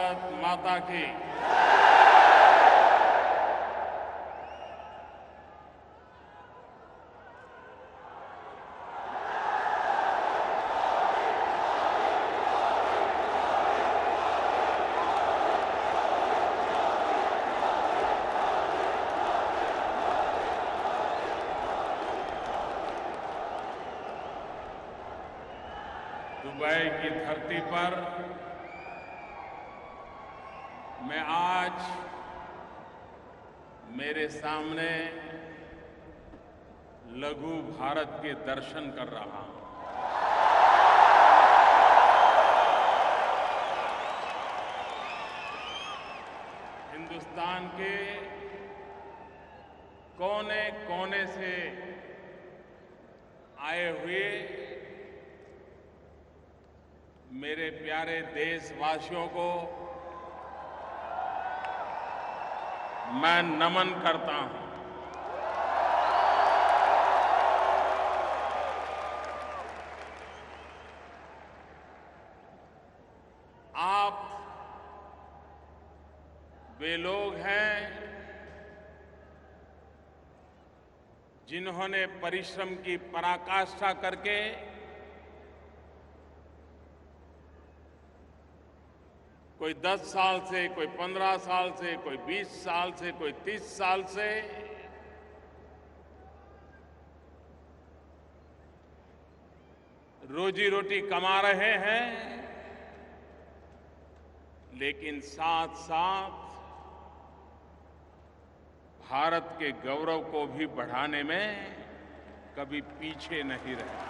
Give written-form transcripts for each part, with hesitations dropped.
भारत माता की। दुबई की धरती पर मैं आज मेरे सामने लघु भारत के दर्शन कर रहा हूं। हिंदुस्तान के कोने कोने से आए हुए मेरे प्यारे देशवासियों को मैं नमन करता हूं। आप वे लोग हैं जिन्होंने परिश्रम की पराकाष्ठा करके कोई 10 साल से, कोई 15 साल से, कोई 20 साल से, कोई 30 साल से रोजी रोटी कमा रहे हैं, लेकिन साथ साथ भारत के गौरव को भी बढ़ाने में कभी पीछे नहीं रहे।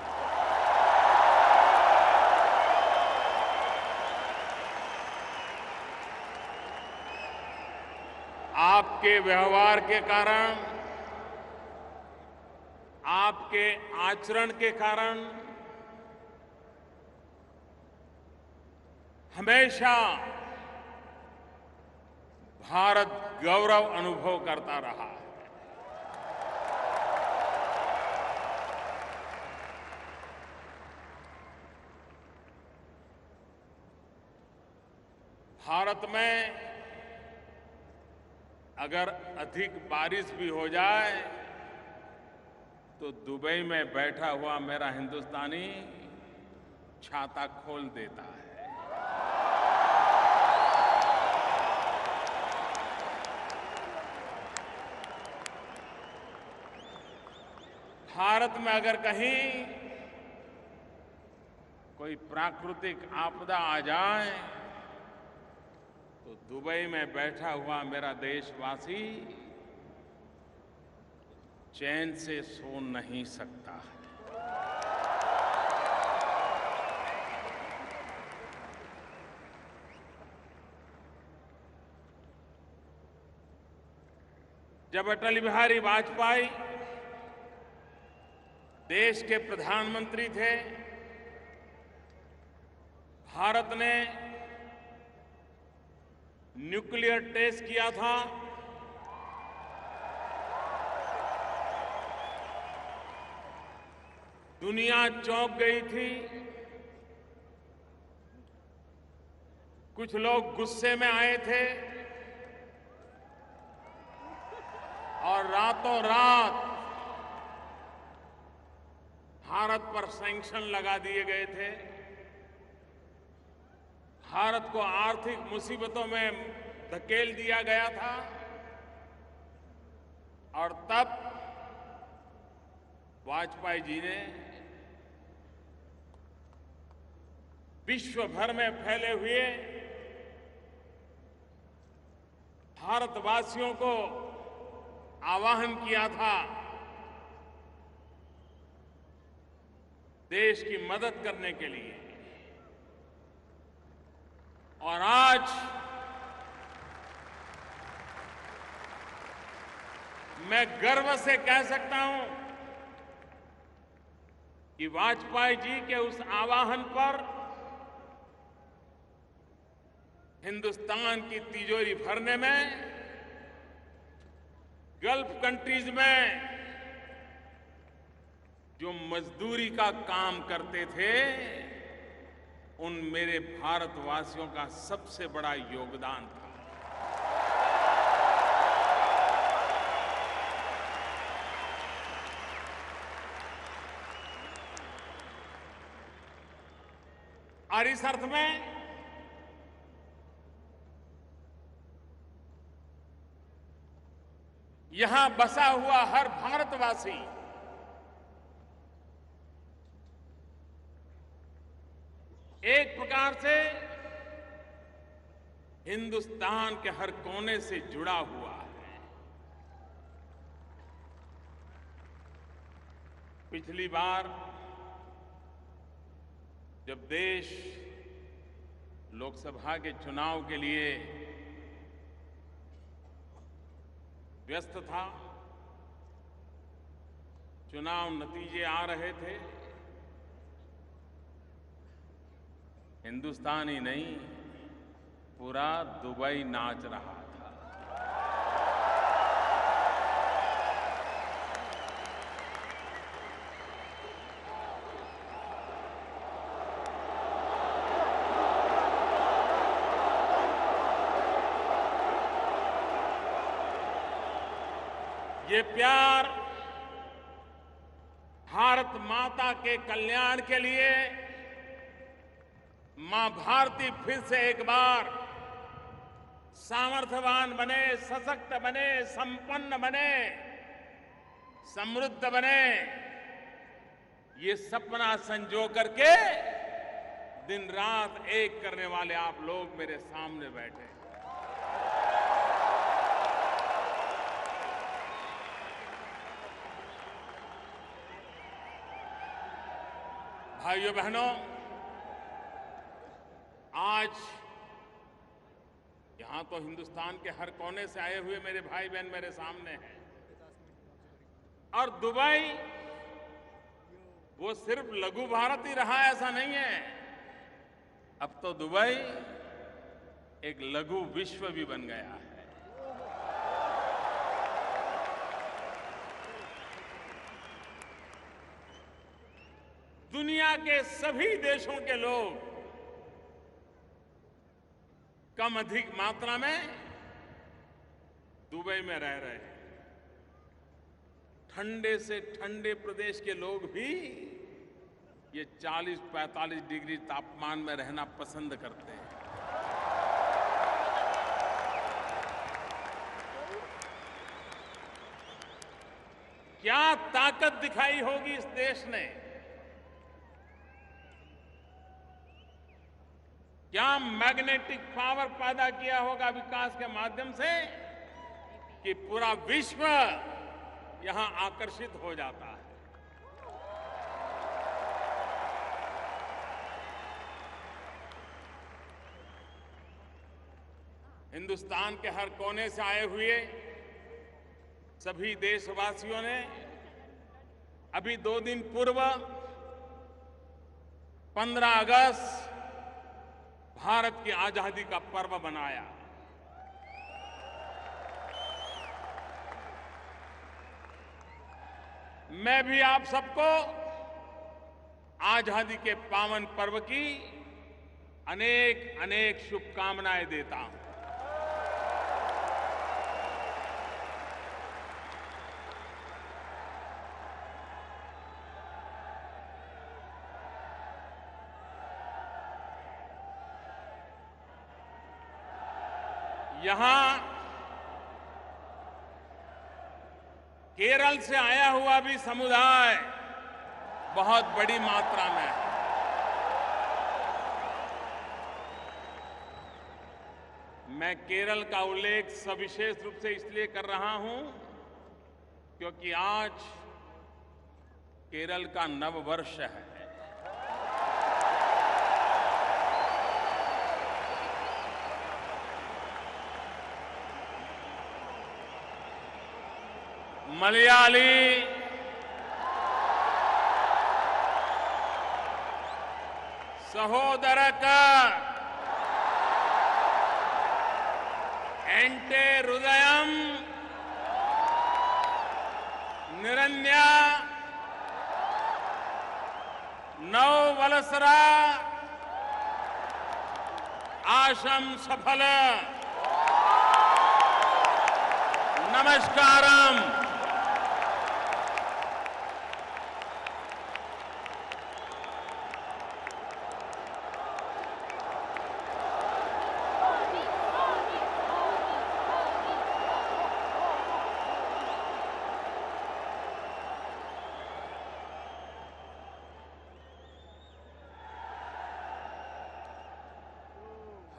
आपके व्यवहार के कारण, आपके आचरण के कारण हमेशा भारत गौरव अनुभव करता रहा है। भारत में अगर अधिक बारिश भी हो जाए तो दुबई में बैठा हुआ मेरा हिंदुस्तानी छाता खोल देता है। भारत में अगर कहीं कोई प्राकृतिक आपदा आ जाए तो दुबई में बैठा हुआ मेरा देशवासी चैन से सो नहीं सकता है। जब अटल बिहारी वाजपेयी देश के प्रधानमंत्री थे, भारत ने न्यूक्लियर टेस्ट किया था। दुनिया चौंक गई थी। कुछ लोग गुस्से में आए थे और रातों रात भारत पर सैंक्शन लगा दिए गए थे। भारत को आर्थिक मुसीबतों में धकेल दिया गया था और तब वाजपेयी जी ने विश्व भर में फैले हुए भारतवासियों को आह्वान किया था देश की मदद करने के लिए। और आज मैं गर्व से कह सकता हूं कि वाजपेयी जी के उस आह्वान पर हिंदुस्तान की तिजोरी भरने में गल्फ कंट्रीज में जो मजदूरी का काम करते थे उन मेरे भारतवासियों का सबसे बड़ा योगदान था। और इस अर्थ में यहां बसा हुआ हर भारतवासी एक प्रकार से हिंदुस्तान के हर कोने से जुड़ा हुआ है। पिछली बार जब देश लोकसभा के चुनाव के लिए व्यस्त था, चुनाव नतीजे आ रहे थे, हिंदुस्तान ही नहीं पूरा दुबई नाच रहा था। ये प्यार भारत माता के कल्याण के लिए मां भारती फिर से एक बार सामर्थ्यवान बने, सशक्त बने, संपन्न बने, समृद्ध बने, ये सपना संजो करके दिन रात एक करने वाले आप लोग मेरे सामने बैठे। भाइयों बहनों, आज यहां तो हिंदुस्तान के हर कोने से आए हुए मेरे भाई बहन मेरे सामने हैं, और दुबई वो सिर्फ लघु भारत ही रहा ऐसा नहीं है। अब तो दुबई एक लघु विश्व भी बन गया है। दुनिया के सभी देशों के लोग कम अधिक मात्रा में दुबई में रह रहे हैं। ठंडे से ठंडे प्रदेश के लोग भी ये 40-45 डिग्री तापमान में रहना पसंद करते हैं। क्या ताकत दिखाई होगी इस देश ने, क्या मैग्नेटिक पावर पैदा किया होगा विकास के माध्यम से कि पूरा विश्व यहां आकर्षित हो जाता है। हिंदुस्तान के हर कोने से आए हुए सभी देशवासियों ने अभी 2 दिन पूर्व 15 अगस्त भारत की आजादी का पर्व मनाया। मैं भी आप सबको आजादी के पावन पर्व की अनेक अनेक शुभकामनाएं देता हूं। यहां केरल से आया हुआ भी समुदाय बहुत बड़ी मात्रा में है। मैं केरल का उल्लेख सविशेष रूप से इसलिए कर रहा हूं क्योंकि आज केरल का नववर्ष है। मलयाली, सहोदरक, एंटे हृदयम, निरन्या, नव वलसरा, आशं सफल। नमस्कारम।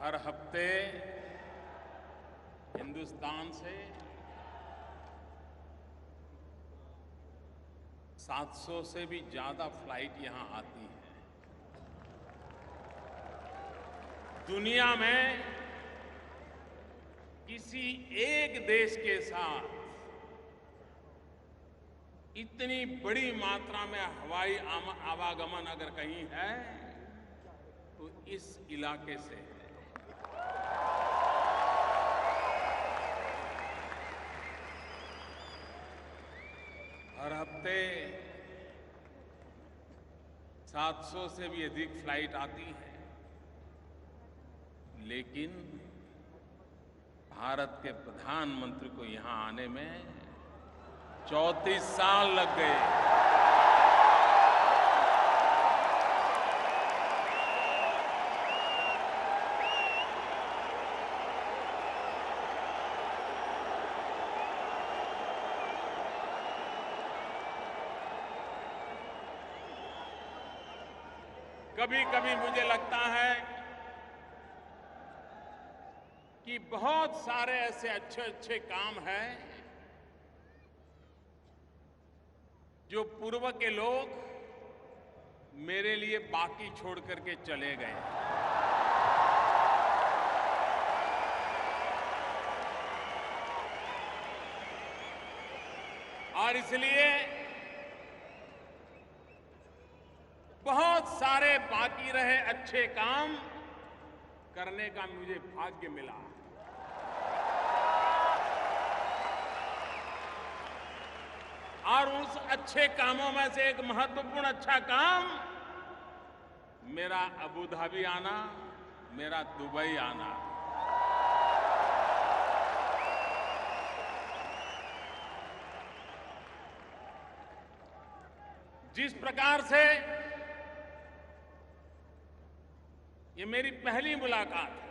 हर हफ्ते हिंदुस्तान से 700 से भी ज्यादा फ्लाइट यहां आती है। दुनिया में किसी एक देश के साथ इतनी बड़ी मात्रा में हवाई आवागमन अगर कहीं है तो इस इलाके से है। हर हफ्ते 700 से भी अधिक फ्लाइट आती है, लेकिन भारत के प्रधानमंत्री को यहां आने में 34 साल लग गए। कभी कभी मुझे लगता है कि बहुत सारे ऐसे अच्छे अच्छे काम हैं जो पूर्व के लोग मेरे लिए बाकी छोड़ करके चले गए। और इसलिए बहुत सारे बाकी रहे अच्छे काम करने का मुझे भाग्य मिला। और उस अच्छे कामों में से एक महत्वपूर्ण अच्छा काम मेरा अबू धाबी आना, मेरा दुबई आना। जिस प्रकार से ये मेरी पहली मुलाकात है,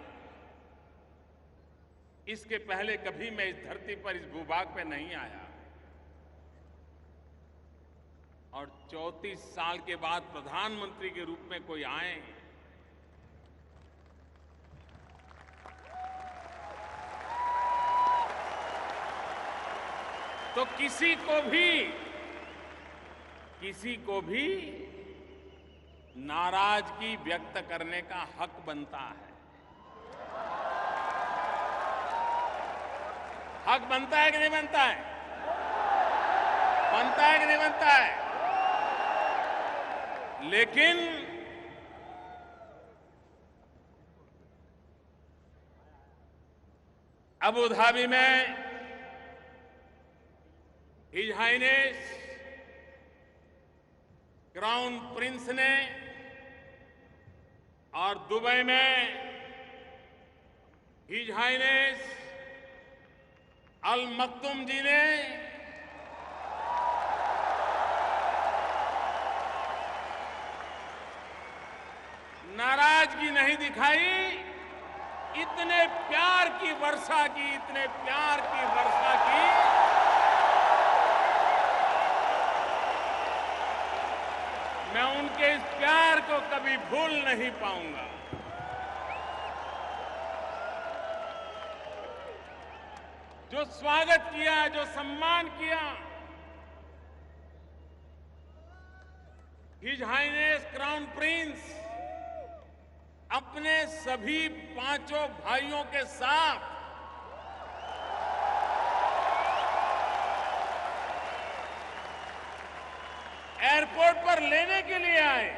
इसके पहले कभी मैं इस धरती पर, इस भूभाग पे नहीं आया, और 34 साल के बाद प्रधानमंत्री के रूप में कोई आए तो किसी को भी नाराजगी व्यक्त करने का हक बनता है। हक बनता है कि नहीं बनता है? बनता है कि नहीं बनता है? लेकिन अबू धाबी में हिज हाइनेस क्राउन प्रिंस ने और दुबई में हिज हाइनेस अल मक्तुम जी ने नाराजगी नहीं दिखाई। इतने प्यार की वर्षा की, इतने प्यार की वर्षा की मैं उनके इस प्यार को कभी भूल नहीं पाऊंगा। जो स्वागत किया, जो सम्मान किया, हिज हाइनेस क्राउन प्रिंस अपने सभी 5 भाइयों के साथ एयरपोर्ट पर लेने के लिए आए।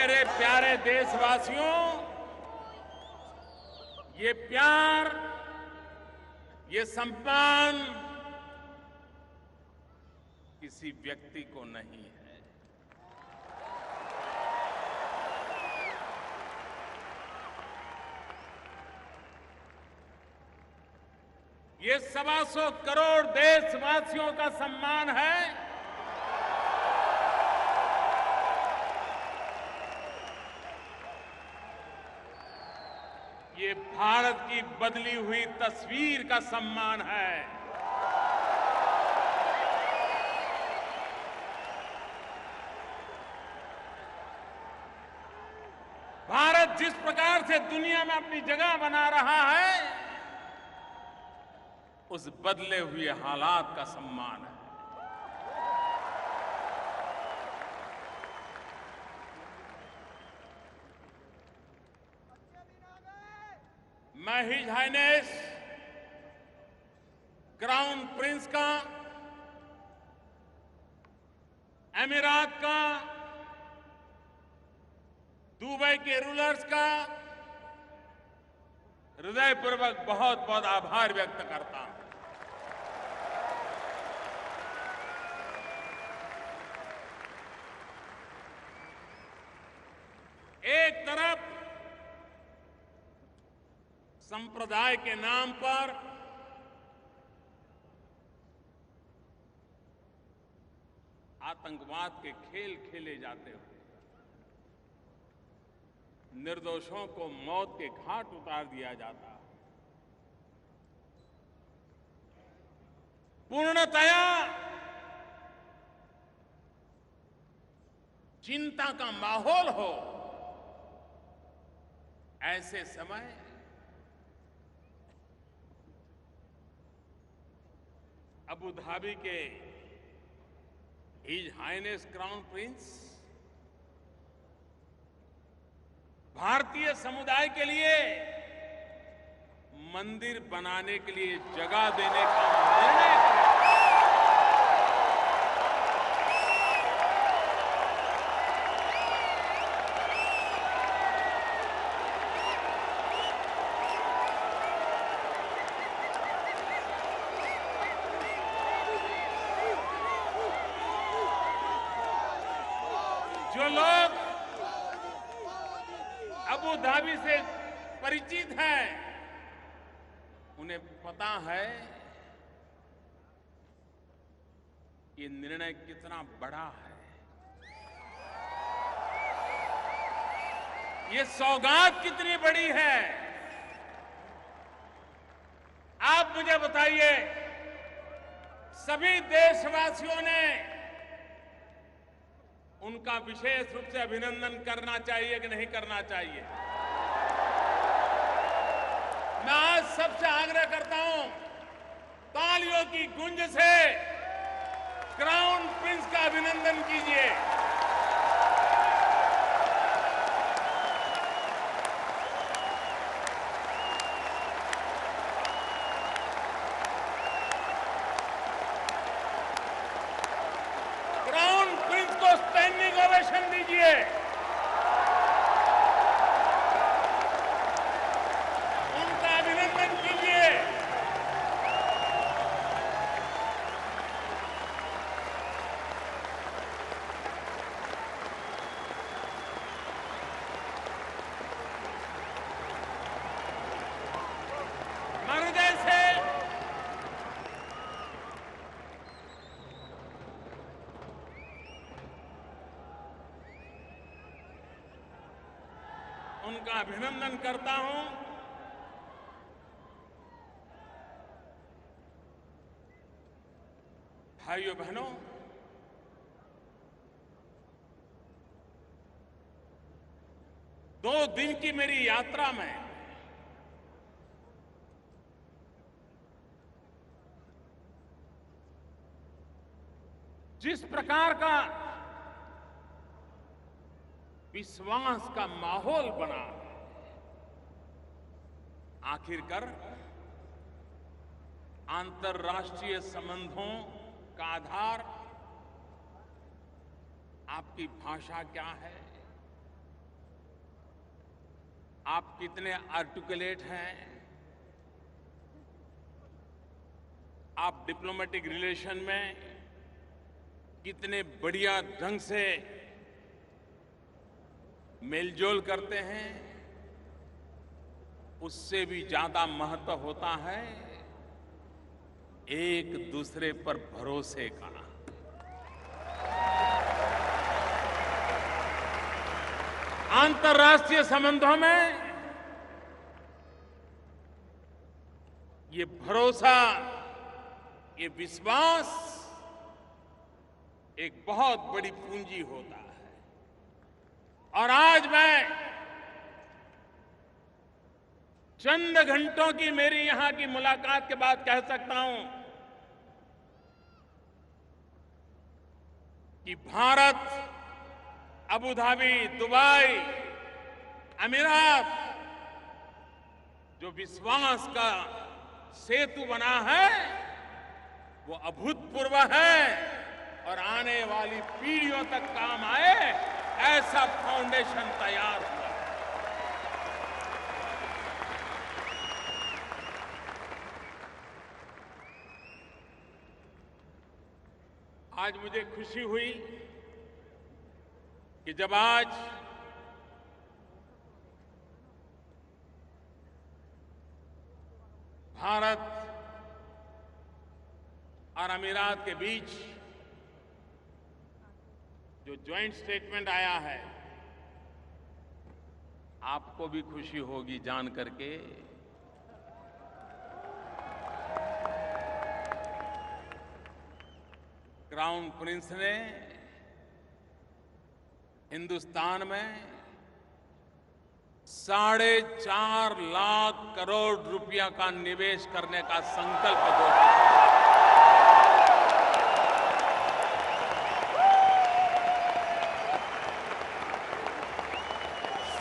मेरे प्यारे देशवासियों, ये प्यार, ये सम्मान किसी व्यक्ति को नहीं है। ये 125 करोड़ देशवासियों का सम्मान है। ये भारत की बदली हुई तस्वीर का सम्मान है। भारत जिस प्रकार से दुनिया में अपनी जगह बना रहा है, उस बदले हुए हालात का सम्मान है। मैं हिज हाइनेस क्राउन प्रिंस का, अमीरात का, दुबई के रूलर्स का हृदयपूर्वक बहुत बहुत आभार व्यक्त करता हूं। एक तरफ संप्रदाय के नाम पर आतंकवाद के खेल खेले जाते हुए निर्दोषों को मौत के घाट उतार दिया जाता, पूर्णतया चिंता का माहौल हो, ऐसे समय अबू धाबी के हिज हाइनेस क्राउन प्रिंस भारतीय समुदाय के लिए मंदिर बनाने के लिए जगह देने का निर्णय किया। जो लोग अबू धाबी से परिचित हैं, उन्हें पता है ये निर्णय कितना बड़ा है। ये सौगात कितनी बड़ी है। आप मुझे बताइए, सभी देशवासियों ने उनका विशेष रूप से अभिनंदन करना चाहिए कि नहीं करना चाहिए? मैं आज सबसे आग्रह करता हूं, तालियों की गूंज से क्राउन प्रिंस का अभिनंदन कीजिए। क्राउन प्रिंस को स्टैंडिंग ओवेशन दीजिए। उनका अभिनंदन कीजिए। हृदय से उनका अभिनंदन करता हूं। भाइयों बहनों, दो दिन की मेरी यात्रा में जिस प्रकार का विश्वास का माहौल बना, आखिरकार अंतर्राष्ट्रीय संबंधों का आधार आपकी भाषा क्या है, आप कितने आर्टिकुलेट हैं, आप डिप्लोमेटिक रिलेशन में कितने बढ़िया ढंग से मेलजोल करते हैं, उससे भी ज्यादा महत्व होता है एक दूसरे पर भरोसे का। अंतर्राष्ट्रीय संबंधों में ये भरोसा, ये विश्वास एक बहुत बड़ी पूंजी होता है। और आज मैं चंद घंटों की मेरी यहां की मुलाकात के बाद कह सकता हूं कि भारत, अबू धाबी, दुबई, अमीरात जो विश्वास का सेतु बना है वो अभूतपूर्व है और आने वाली पीढ़ियों तक काम आए ऐसा फाउंडेशन तैयार हुआ। आज मुझे खुशी हुई कि जब आज भारत और अमीरात के बीच जो ज्वाइंट स्टेटमेंट आया है, आपको भी खुशी होगी जान करके क्राउन प्रिंस ने हिंदुस्तान में 4.5 लाख करोड़ रुपया का निवेश करने का संकल्प किया।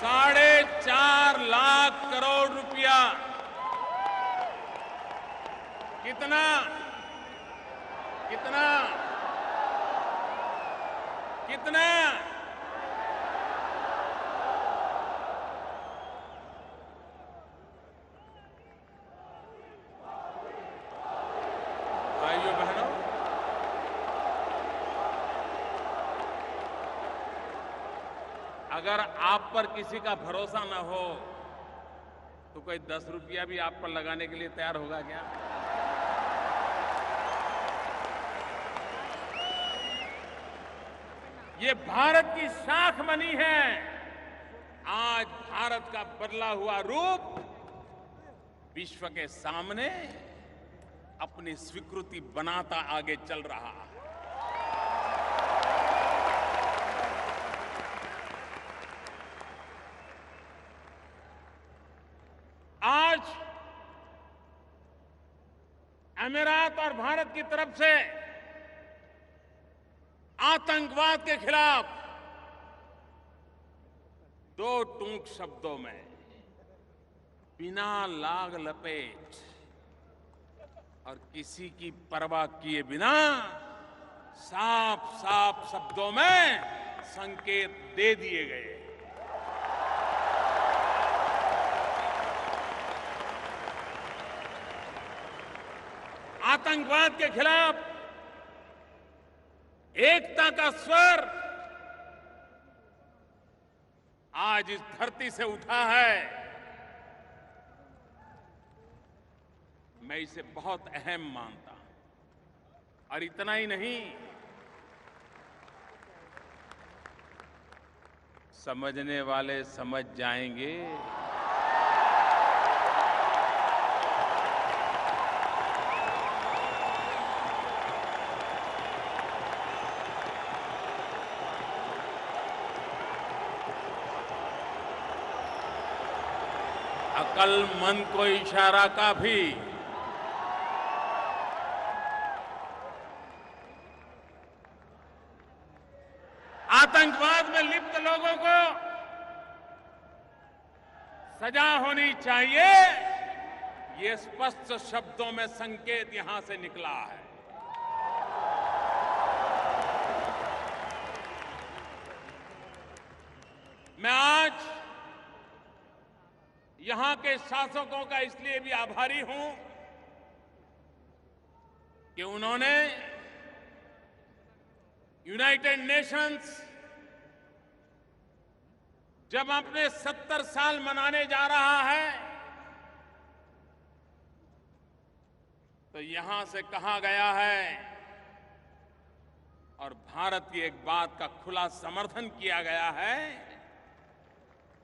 4.5 लाख करोड़ रुपया। कितना कितना कितना? भाइयों बहनों, अगर आप पर किसी का भरोसा न हो तो कोई 10 रुपया भी आप पर लगाने के लिए तैयार होगा क्या? ये भारत की शाख बनी है। आज भारत का बदला हुआ रूप विश्व के सामने अपनी स्वीकृति बनाता आगे चल रहा है। आज अमीरात और भारत की तरफ से आतंकवाद के खिलाफ 2 टूक शब्दों में बिना लाग लपेट और किसी की परवाह किए बिना साफ साफ शब्दों में संकेत दे दिए गए। आतंकवाद के खिलाफ एकता का स्वर आज इस धरती से उठा है। मैं इसे बहुत अहम मानता हूं। और इतना ही नहीं, समझने वाले समझ जाएंगे। अक्लमंद को इशारा काफी। आतंकवाद में लिप्त लोगों को सजा होनी चाहिए, ये स्पष्ट शब्दों में संकेत यहां से निकला है। मैं आज यहां के शासकों का इसलिए भी आभारी हूं कि उन्होंने यूनाइटेड नेशंस जब अपने 70 साल मनाने जा रहा है तो यहां से कहा गया है और भारत की एक बात का खुला समर्थन किया गया है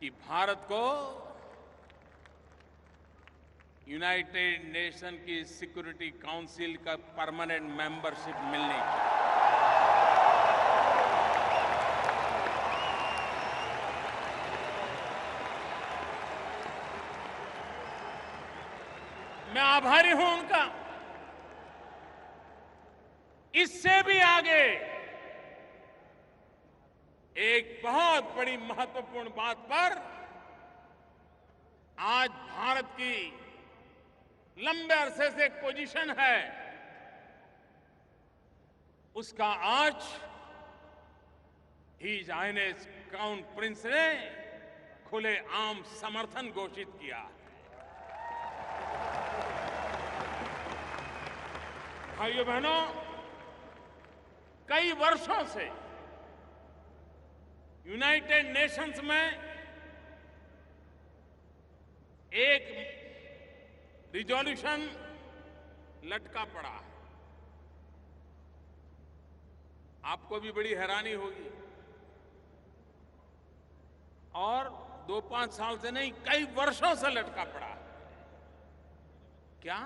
कि भारत को यूनाइटेड नेशन की सिक्योरिटी काउंसिल का परमानेंट मेंबरशिप मिलनी चाहिए। मैं आभारी हूं उनका। इससे भी आगे एक बहुत बड़ी महत्वपूर्ण बात पर आज भारत की लंबे अरसे से एक पोजीशन है, उसका आज हिज हाइनेस क्राउन प्रिंस ने खुलेआम समर्थन घोषित किया। भाइयों बहनों, कई वर्षों से यूनाइटेड नेशंस में एक रिजोल्यूशन लटका पड़ा है। आपको भी बड़ी हैरानी होगी, और 2-5 साल से नहीं, कई वर्षों से लटका पड़ा है। क्या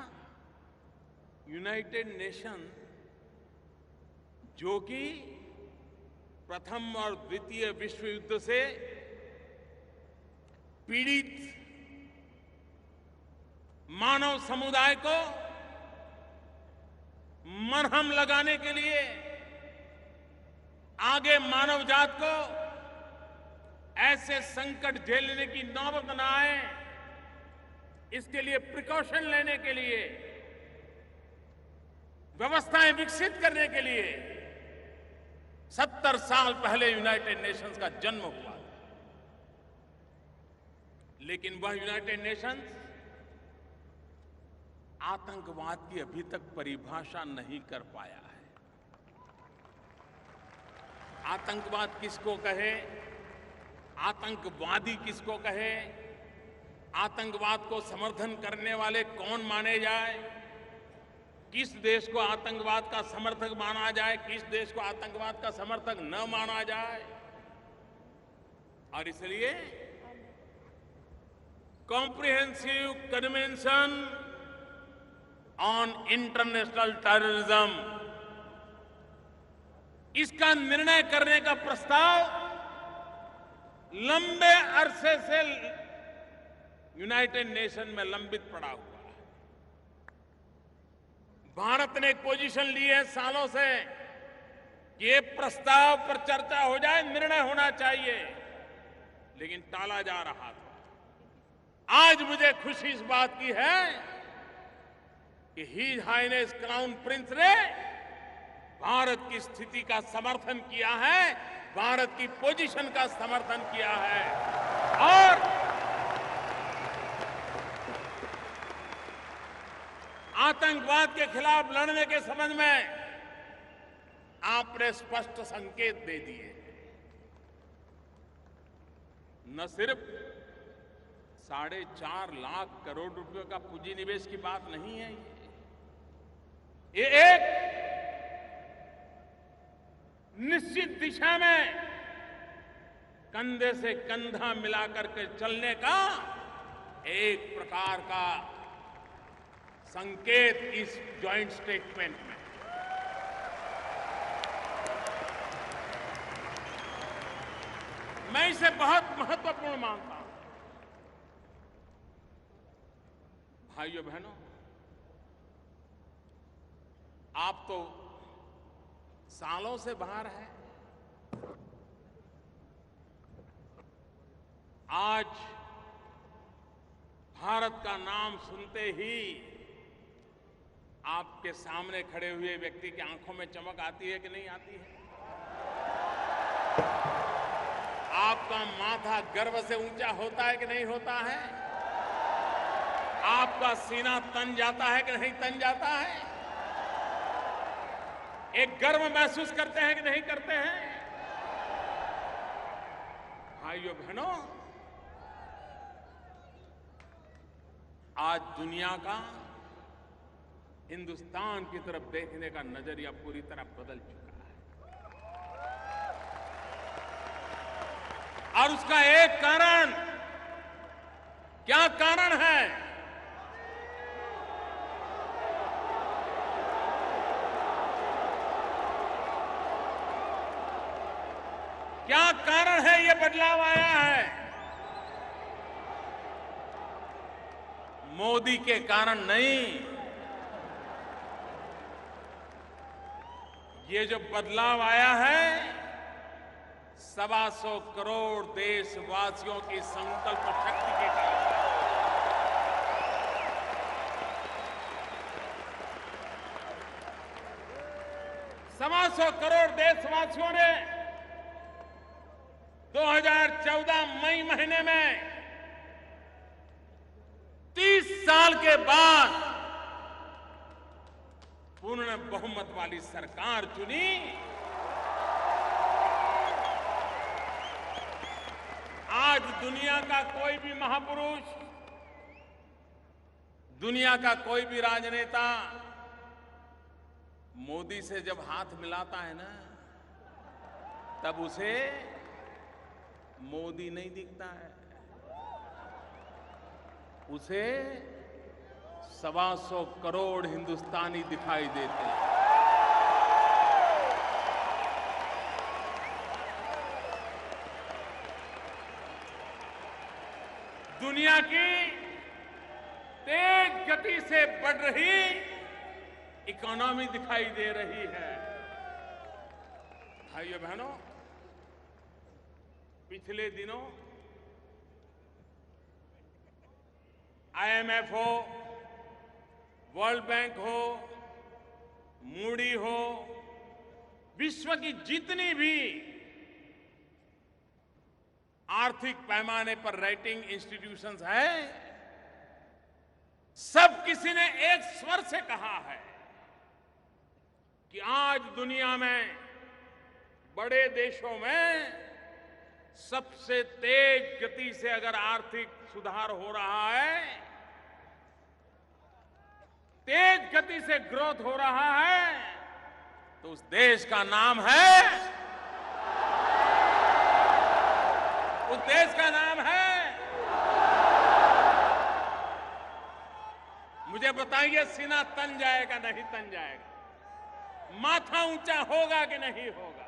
यूनाइटेड नेशन, जो कि प्रथम और द्वितीय विश्व युद्ध से पीड़ित मानव समुदाय को मरहम लगाने के लिए, आगे मानव जात को ऐसे संकट झेलने की नौबत न आए, इसके लिए प्रिकॉशन लेने के लिए, व्यवस्थाएं विकसित करने के लिए 70 साल पहले यूनाइटेड नेशंस का जन्म हुआ। लेकिन वह यूनाइटेड नेशंस आतंकवाद की अभी तक परिभाषा नहीं कर पाया है। आतंकवाद किसको कहे, आतंकवादी किसको कहे, आतंकवाद को समर्थन करने वाले कौन माने जाए, किस देश को आतंकवाद का समर्थक माना जाए, किस देश को आतंकवाद का समर्थक न माना जाए। और इसलिए comprehensive convention on international terrorism, इसका निर्णय करने का प्रस्ताव लंबे अरसे से यूनाइटेड नेशन में लंबित पड़ा हुआ है। भारत ने एक पोजीशन ली है सालों से कि ये प्रस्ताव पर चर्चा हो जाए, निर्णय होना चाहिए, लेकिन टाला जा रहा था। आज मुझे खुशी इस बात की है कि हिज हाइनेस क्राउन प्रिंस ने भारत की स्थिति का समर्थन किया है, भारत की पोजीशन का समर्थन किया है। और आतंकवाद के खिलाफ लड़ने के संबंध में आपने स्पष्ट संकेत दे दिए। न सिर्फ 4.5 लाख करोड़ रुपए का पूंजी निवेश की बात नहीं है, ये एक निश्चित दिशा में कंधे से कंधा मिलाकर के चलने का एक प्रकार का संकेत इस जॉइंट स्टेटमेंट में। मैं इसे बहुत महत्वपूर्ण मानता हूं। भाइयों बहनों, आप तो सालों से बाहर हैं, आज भारत का नाम सुनते ही आपके सामने खड़े हुए व्यक्ति की आंखों में चमक आती है कि नहीं आती है? आपका माथा गर्व से ऊंचा होता है कि नहीं होता है? आपका सीना तन जाता है कि नहीं तन जाता है? एक गर्व महसूस करते हैं कि नहीं करते हैं? भाइयों बहनों, आज दुनिया का हिंदुस्तान की तरफ देखने का नजरिया पूरी तरह बदल चुका है। और उसका एक कारण, क्या कारण है? क्या कारण है ये बदलाव आया है? मोदी के कारण नहीं। ये जो बदलाव आया है 125 करोड़ देशवासियों की संकल्प शक्ति के कारण। 125 करोड़ देशवासियों ने 2014 मई महीने में 30 साल के बाद पूर्ण बहुमत वाली सरकार चुनी। आज दुनिया का कोई भी महापुरुष, दुनिया का कोई भी राजनेता मोदी से जब हाथ मिलाता है ना, तब उसे मोदी नहीं दिखता है, उसे 125 करोड़ हिंदुस्तानी दिखाई देते हैं। दुनिया की तेज गति से बढ़ रही इकोनॉमी दिखाई दे रही है। भाइयों बहनों, पिछले दिनों आईएमएफ हो, वर्ल्ड बैंक हो, मूडी हो, विश्व की जितनी भी आर्थिक पैमाने पर रेटिंग इंस्टीट्यूशंस हैं, सब किसी ने एक स्वर से कहा है कि आज दुनिया में बड़े देशों में सबसे तेज गति से अगर आर्थिक सुधार हो रहा है, तेज गति से ग्रोथ हो रहा है, तो उस देश का नाम है, उस देश का नाम है। मुझे बताइए, सीना तन जाएगा नहीं तन जाएगा? माथा ऊंचा होगा कि नहीं होगा?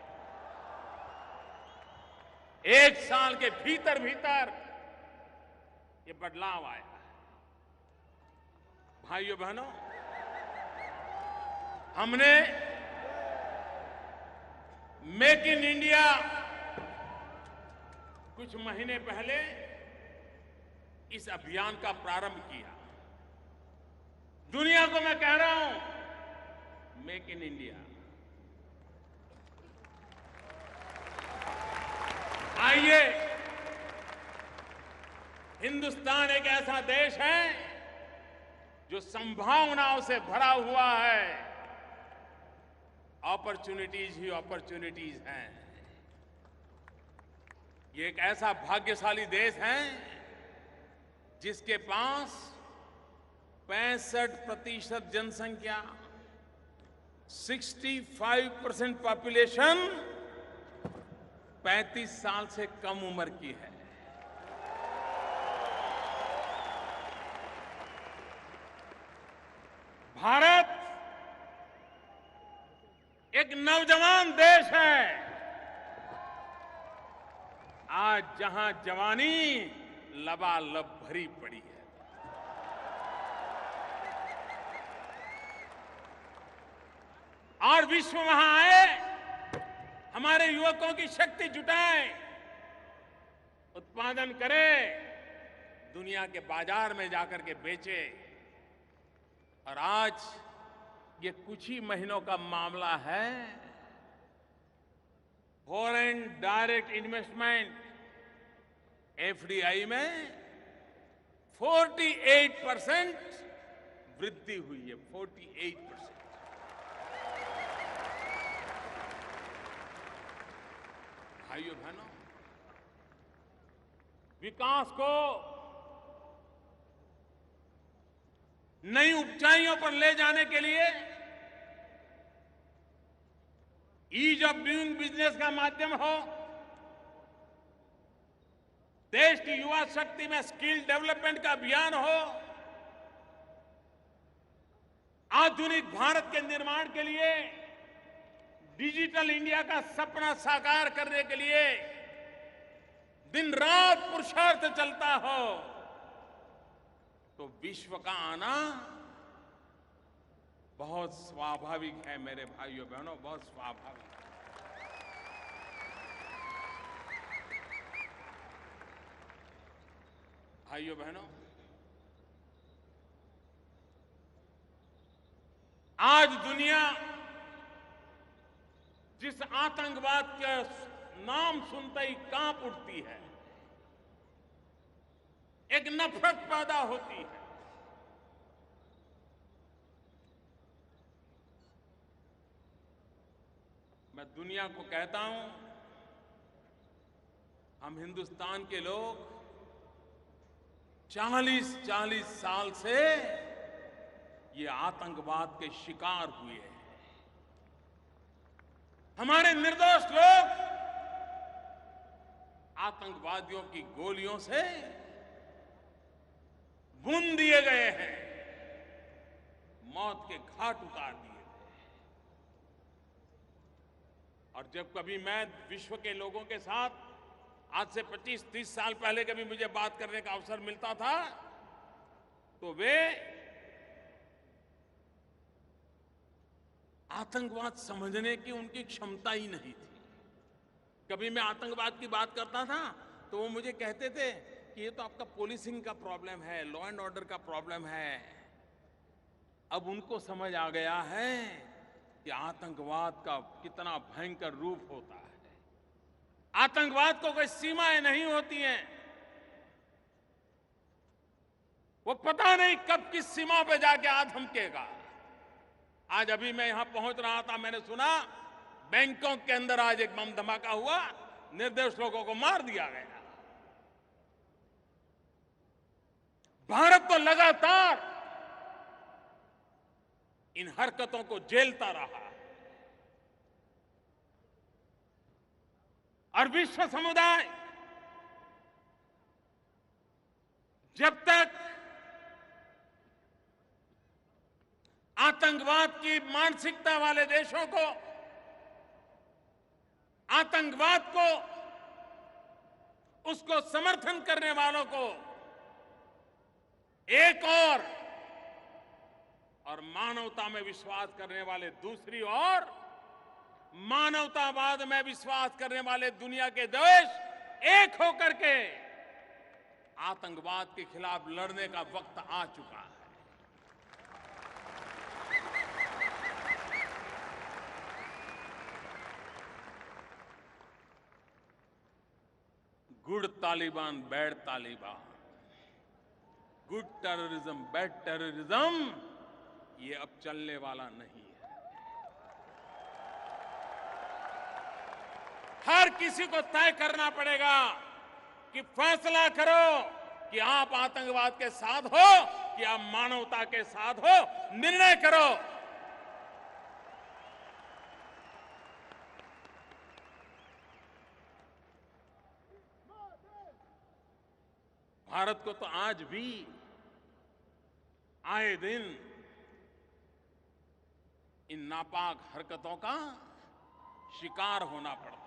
एक साल के भीतर भीतर ये बदलाव आया है। भाइयों बहनों, हमने मेक इन इंडिया कुछ महीने पहले इस अभियान का प्रारंभ किया। दुनिया को मैं कह रहा हूं, मेक इन इंडिया। आइए, हिंदुस्तान एक ऐसा देश है जो संभावनाओं से भरा हुआ है। अपॉर्चुनिटीज ही अपॉर्चुनिटीज हैं। ये एक ऐसा भाग्यशाली देश है जिसके पास 65% जनसंख्या, 65% पॉपुलेशन 35 साल से कम उम्र की है। भारत एक नौजवान देश है। आज जहां जवानी लबालब भरी पड़ी है, और विश्व वहां आए, हमारे युवकों की शक्ति जुटाए, उत्पादन करे, दुनिया के बाजार में जाकर के बेचे। और आज ये कुछ ही महीनों का मामला है, फॉरेन डायरेक्ट इन्वेस्टमेंट एफडीआई में 48% वृद्धि हुई है। 48%। भाइयों बहनों, विकास को नई ऊंचाइयों पर ले जाने के लिए ईज ऑफ डूइंग बिजनेस का माध्यम हो, देश की युवा शक्ति में स्किल डेवलपमेंट का अभियान हो, आधुनिक भारत के निर्माण के लिए डिजिटल इंडिया का सपना साकार करने के लिए दिन रात पुरुषार्थ चलता हो, तो विश्व का आना बहुत स्वाभाविक है मेरे भाइयों बहनों, बहुत स्वाभाविक है। भाइयों बहनों, आज दुनिया जिस आतंकवाद के नाम सुनते ही कांप उठती है, एक नफरत पैदा होती है। मैं दुनिया को कहता हूं, हम हिंदुस्तान के लोग 40-40 साल से ये आतंकवाद के शिकार हुए हैं। हमारे निर्दोष लोग आतंकवादियों की गोलियों से भून दिए गए हैं, मौत के घाट उतार दिए गए। और जब कभी मैं विश्व के लोगों के साथ आज से 25-30 साल पहले कभी मुझे बात करने का अवसर मिलता था, तो वे आतंकवाद समझने की उनकी क्षमता ही नहीं थी। कभी मैं आतंकवाद की बात करता था तो वो मुझे कहते थे कि ये तो आपका पुलिसिंग का प्रॉब्लम है, लॉ एंड ऑर्डर का प्रॉब्लम है। अब उनको समझ आ गया है कि आतंकवाद का कितना भयंकर रूप होता है। आतंकवाद को कोई सीमाएं नहीं होती हैं। वो पता नहीं कब किस सीमा पे जाके आ धमकेगा। आज अभी मैं यहां पहुंच रहा था, मैंने सुना बैंकॉक के अंदर आज एक बम धमाका हुआ, निर्दोष लोगों को मार दिया गया। भारत तो लगातार इन हरकतों को झेलता रहा और विश्व समुदाय जब तक आतंकवाद की मानसिकता वाले देशों को, आतंकवाद को, उसको समर्थन करने वालों को एक और मानवता में विश्वास करने वाले दूसरी ओर, मानवतावाद में विश्वास करने वाले दुनिया के देश एक होकर के आतंकवाद के खिलाफ लड़ने का वक्त आ चुका है। Good Taliban, bad Taliban, good terrorism, bad terrorism, ये अब चलने वाला नहीं है। हर किसी को तय करना पड़ेगा कि फैसला करो कि आप आतंकवाद के साथ हो कि आप मानवता के साथ हो। निर्णय करो। भारत को तो आज भी आए दिन इन नापाक हरकतों का शिकार होना पड़ता है।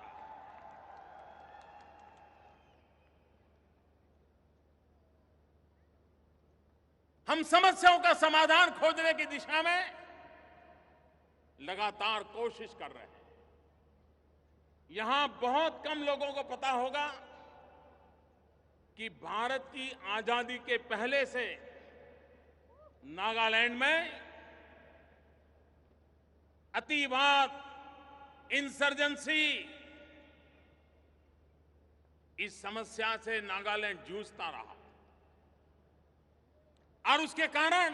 हम समस्याओं का समाधान खोजने की दिशा में लगातार कोशिश कर रहे हैं। यहां बहुत कम लोगों को पता होगा कि भारत की आजादी के पहले से नागालैंड में अतिवाद, इंसर्जेंसी, इस समस्या से नागालैंड जूझता रहा। और उसके कारण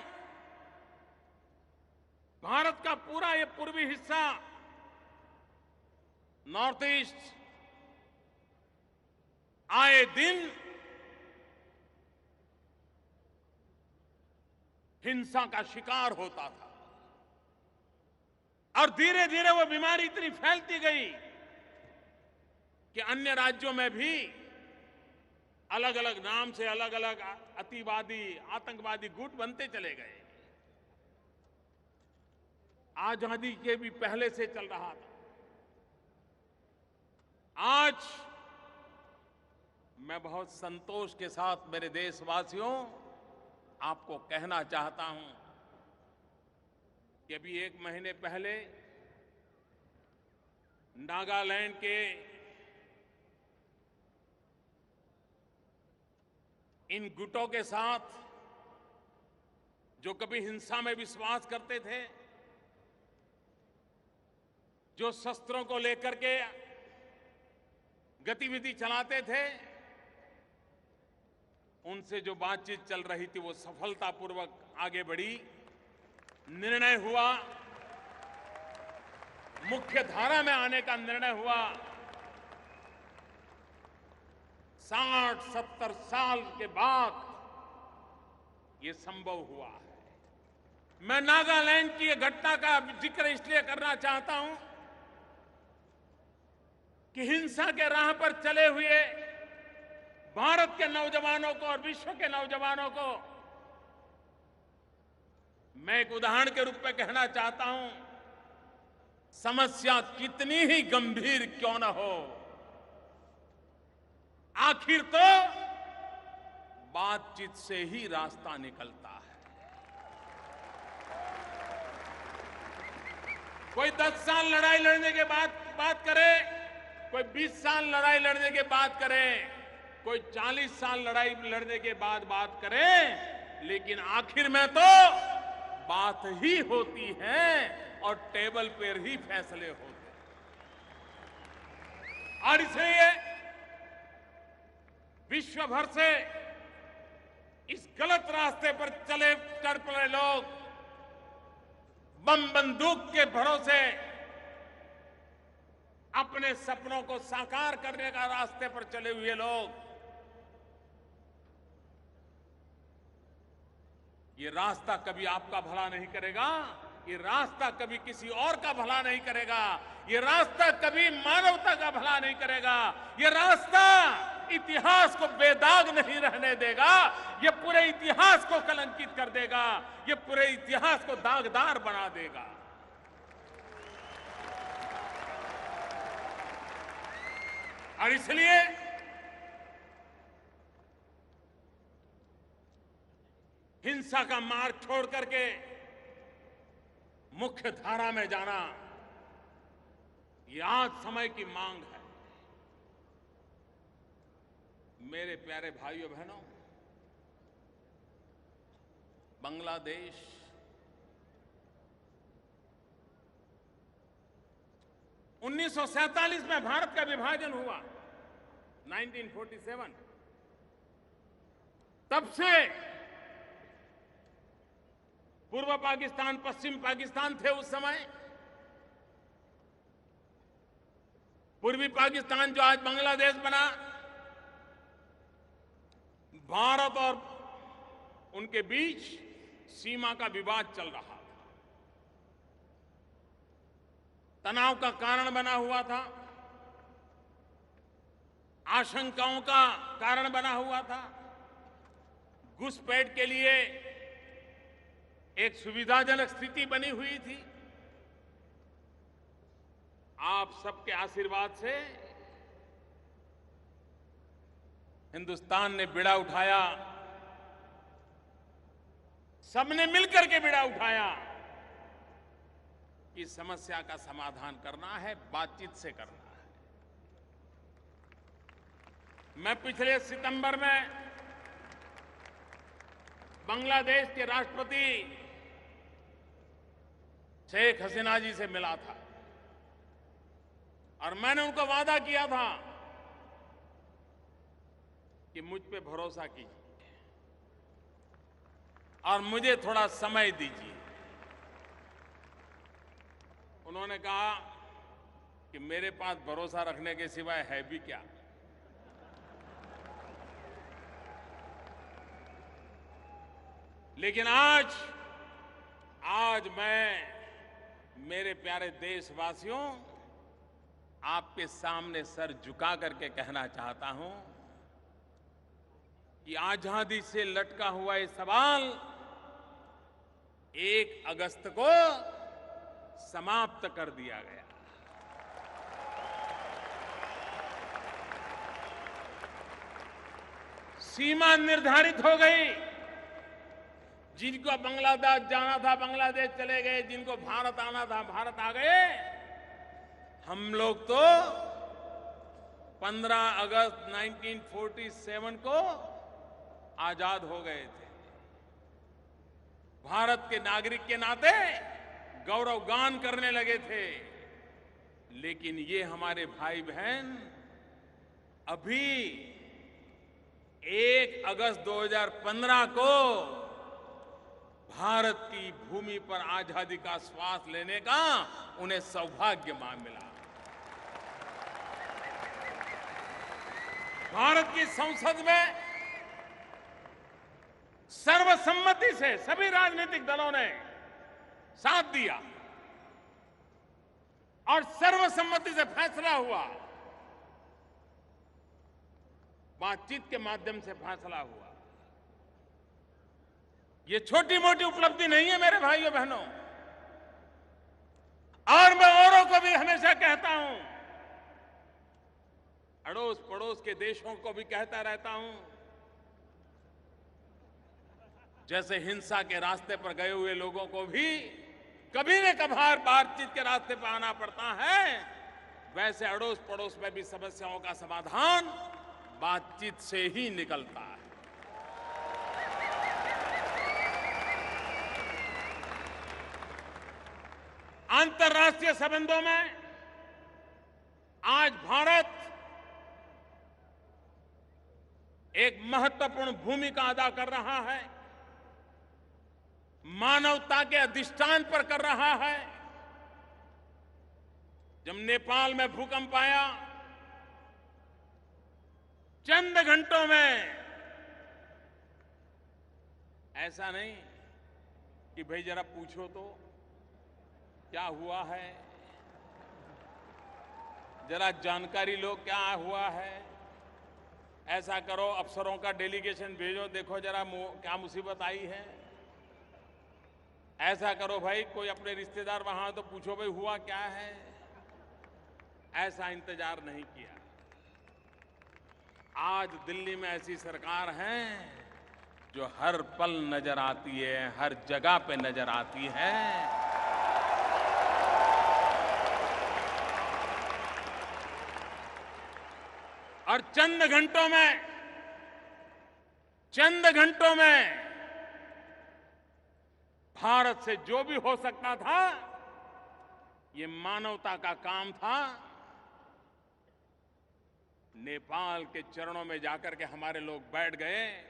भारत का पूरा ये पूर्वी हिस्सा, नॉर्थ ईस्ट, आए दिन हिंसा का शिकार होता था और धीरे धीरे वो बीमारी इतनी फैलती गई कि अन्य राज्यों में भी अलग अलग नाम से अलग अलग अतिवादी, आतंकवादी गुट बनते चले गए। आजादी के भी पहले से चल रहा था। आज मैं बहुत संतोष के साथ मेरे देशवासियों आपको कहना चाहता हूं कि अभी 1 महीने पहले नागालैंड के इन गुटों के साथ जो कभी हिंसा में विश्वास करते थे, जो शस्त्रों को लेकर के गतिविधि चलाते थे, उनसे जो बातचीत चल रही थी वो सफलतापूर्वक आगे बढ़ी। निर्णय हुआ, मुख्य धारा में आने का निर्णय हुआ। 60-70 साल के बाद ये संभव हुआ है। मैं नागालैंड की ये घटना का जिक्र इसलिए करना चाहता हूं कि हिंसा के राह पर चले हुए भारत के नौजवानों को और विश्व के नौजवानों को मैं एक उदाहरण के रूप में कहना चाहता हूं, समस्या कितनी ही गंभीर क्यों न हो, आखिर तो बातचीत से ही रास्ता निकलता है। कोई 10 साल लड़ाई लड़ने के बाद बात करे, कोई 20 साल लड़ाई लड़ने के बाद करे, कोई 40 साल लड़ाई लड़ने के बाद बात करे, लेकिन आखिर में तो बात ही होती है और टेबल पर ही फैसले होते हैं। और इसलिए विश्व भर से इस गलत रास्ते पर चल पड़े लोग, बम बंदूक के भरोसे अपने सपनों को साकार करने का रास्ते पर चले हुए लोग, ये रास्ता कभी आपका भला नहीं करेगा, ये रास्ता कभी किसी और का भला नहीं करेगा, ये रास्ता कभी मानवता का भला नहीं करेगा, ये रास्ता इतिहास को बेदाग नहीं रहने देगा, ये पूरे इतिहास को कलंकित कर देगा, ये पूरे इतिहास को दागदार बना देगा। और इसलिए हिंसा का मार्ग छोड़ करके मुख्य धारा में जाना, ये आज समय की मांग है। मेरे प्यारे भाइयों बहनों, बांग्लादेश उन्नीस 1947 में भारत का विभाजन हुआ, 1947। तब से पूर्व पाकिस्तान, पश्चिम पाकिस्तान थे उस समय। पूर्वी पाकिस्तान जो आज बांग्लादेश बना, भारत और उनके बीच सीमा का विवाद चल रहा था, तनाव का कारण बना हुआ था, आशंकाओं का कारण बना हुआ था, घुसपैठ के लिए एक सुविधाजनक स्थिति बनी हुई थी। आप सबके आशीर्वाद से हिंदुस्तान ने बीड़ा उठाया, सबने मिलकर के बीड़ा उठाया कि समस्या का समाधान करना है, बातचीत से करना है। मैं पिछले सितंबर में बांग्लादेश के राष्ट्रपति शेख हसीना जी से मिला था और मैंने उनको वादा किया था कि मुझ पे भरोसा कीजिए, और मुझे थोड़ा समय दीजिए। उन्होंने कहा कि मेरे पास भरोसा रखने के सिवाय है भी क्या। लेकिन आज मैं मेरे प्यारे देशवासियों आपके सामने सर झुका करके कहना चाहता हूं कि आजादी से लटका हुआ ये सवाल 1 अगस्त को समाप्त कर दिया गया। सीमा निर्धारित हो गई। जिनको बांग्लादेश जाना था बांग्लादेश चले गए, जिनको भारत आना था भारत आ गए। हम लोग तो 15 अगस्त 1947 को आजाद हो गए थे। भारत के नागरिक के नाते गौरवगान करने लगे थे। लेकिन ये हमारे भाई बहन अभी 1 अगस्त 2015 को भारत की भूमि पर आजादी का श्वास लेने का उन्हें सौभाग्य मिला। भारत की संसद में सर्वसम्मति से सभी राजनीतिक दलों ने साथ दिया और सर्वसम्मति से फैसला हुआ। बातचीत के माध्यम से फैसला हुआ। ये छोटी मोटी उपलब्धि नहीं है मेरे भाइयों बहनों। और मैं औरों को भी हमेशा कहता हूं, अड़ोस पड़ोस के देशों को भी कहता रहता हूं, जैसे हिंसा के रास्ते पर गए हुए लोगों को भी कभी न कभार बातचीत के रास्ते पर आना पड़ता है, वैसे अड़ोस पड़ोस में भी समस्याओं का समाधान बातचीत से ही निकलता है। अंतर्राष्ट्रीय संबंधों में आज भारत एक महत्वपूर्ण भूमिका अदा कर रहा है। मानवता के अधिष्ठान पर कर रहा है। जब नेपाल में भूकंप आया, चंद घंटों में, ऐसा नहीं कि भाई जरा पूछो तो क्या हुआ है, जरा जानकारी लो क्या हुआ है, ऐसा करो अफसरों का डेलीगेशन भेजो, देखो जरा क्या मुसीबत आई है, ऐसा करो भाई कोई अपने रिश्तेदार वहां तो पूछो भाई हुआ क्या है। ऐसा इंतजार नहीं किया। आज दिल्ली में ऐसी सरकार है जो हर पल नजर आती है, हर जगह पे नजर आती है। और चंद घंटों में भारत से जो भी हो सकता था, ये मानवता का काम था। नेपाल के चरणों में जाकर के हमारे लोग बैठ गए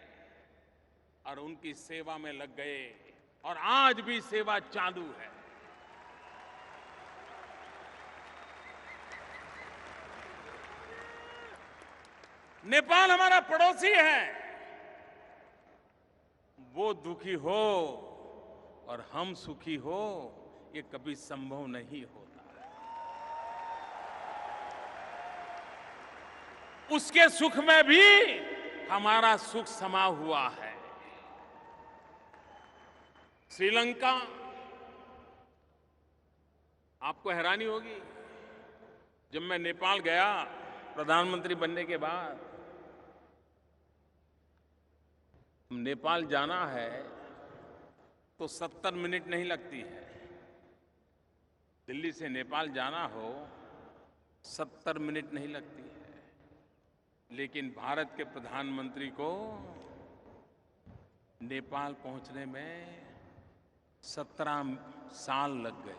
और उनकी सेवा में लग गए और आज भी सेवा चालू है। नेपाल हमारा पड़ोसी है। वो दुखी हो और हम सुखी हो, ये कभी संभव नहीं होता। उसके सुख में भी हमारा सुख समा हुआ है। श्रीलंका, आपको हैरानी होगी, जब मैं नेपाल गया प्रधानमंत्री बनने के बाद, नेपाल जाना है तो 70 मिनट नहीं लगती है। दिल्ली से नेपाल जाना हो 70 मिनट नहीं लगती है। लेकिन भारत के प्रधानमंत्री को नेपाल पहुंचने में 17 साल लग गए।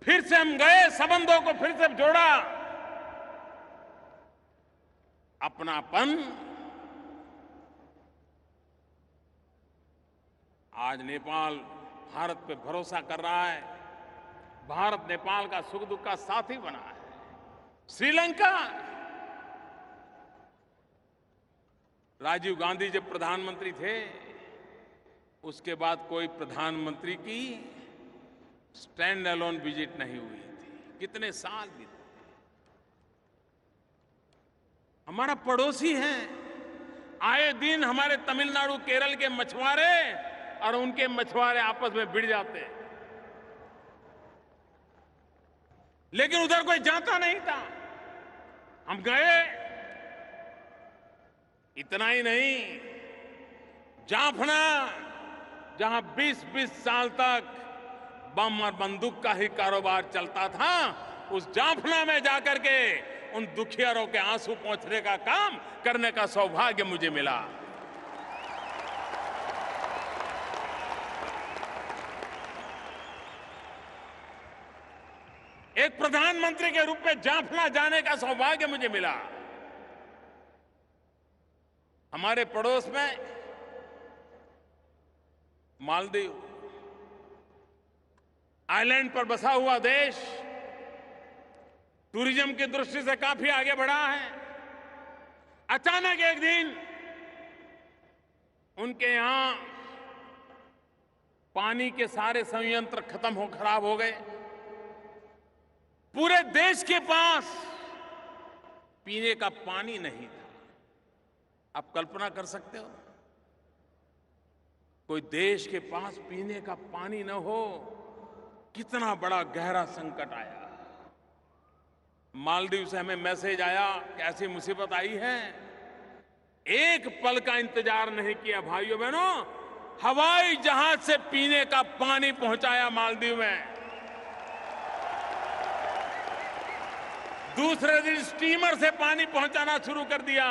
फिर से हम गए, संबंधों को फिर से जोड़ा, अपनापन। आज नेपाल भारत पे भरोसा कर रहा है, भारत नेपाल का सुख दुख का साथी बना है। श्रीलंका, राजीव गांधी जब प्रधानमंत्री थे, उसके बाद कोई प्रधानमंत्री की स्टैंड अलोन विजिट नहीं हुई थी। कितने साल बीते। हमारा पड़ोसी है, आए दिन हमारे तमिलनाडु केरल के मछुआरे और उनके मछुआरे आपस में भिड़ जाते हैं, लेकिन उधर कोई जाता नहीं था। हम गए। इतना ही नहीं, जाफना, जहां 20-20 साल तक बम और बंदूक का ही कारोबार चलता था, उस जाफना में जाकर के उन दुखियारों के आंसू पोंछने का काम करने का सौभाग्य मुझे मिला। एक प्रधानमंत्री के रूप में जाफना जाने का सौभाग्य मुझे मिला। हमारे पड़ोस में मालदीव, आइलैंड पर बसा हुआ देश, टूरिज्म की दृष्टि से काफी आगे बढ़ा है। अचानक एक दिन उनके यहां पानी के सारे संयंत्र खराब हो गए। पूरे देश के पास पीने का पानी नहीं था। आप कल्पना कर सकते हो, कोई देश के पास पीने का पानी न हो, कितना बड़ा गहरा संकट आया। मालदीव से हमें मैसेज आया कि ऐसी मुसीबत आई है। एक पल का इंतजार नहीं किया भाइयों बहनों, हवाई जहाज से पीने का पानी पहुंचाया मालदीव में। दूसरे दिन स्टीमर से पानी पहुंचाना शुरू कर दिया,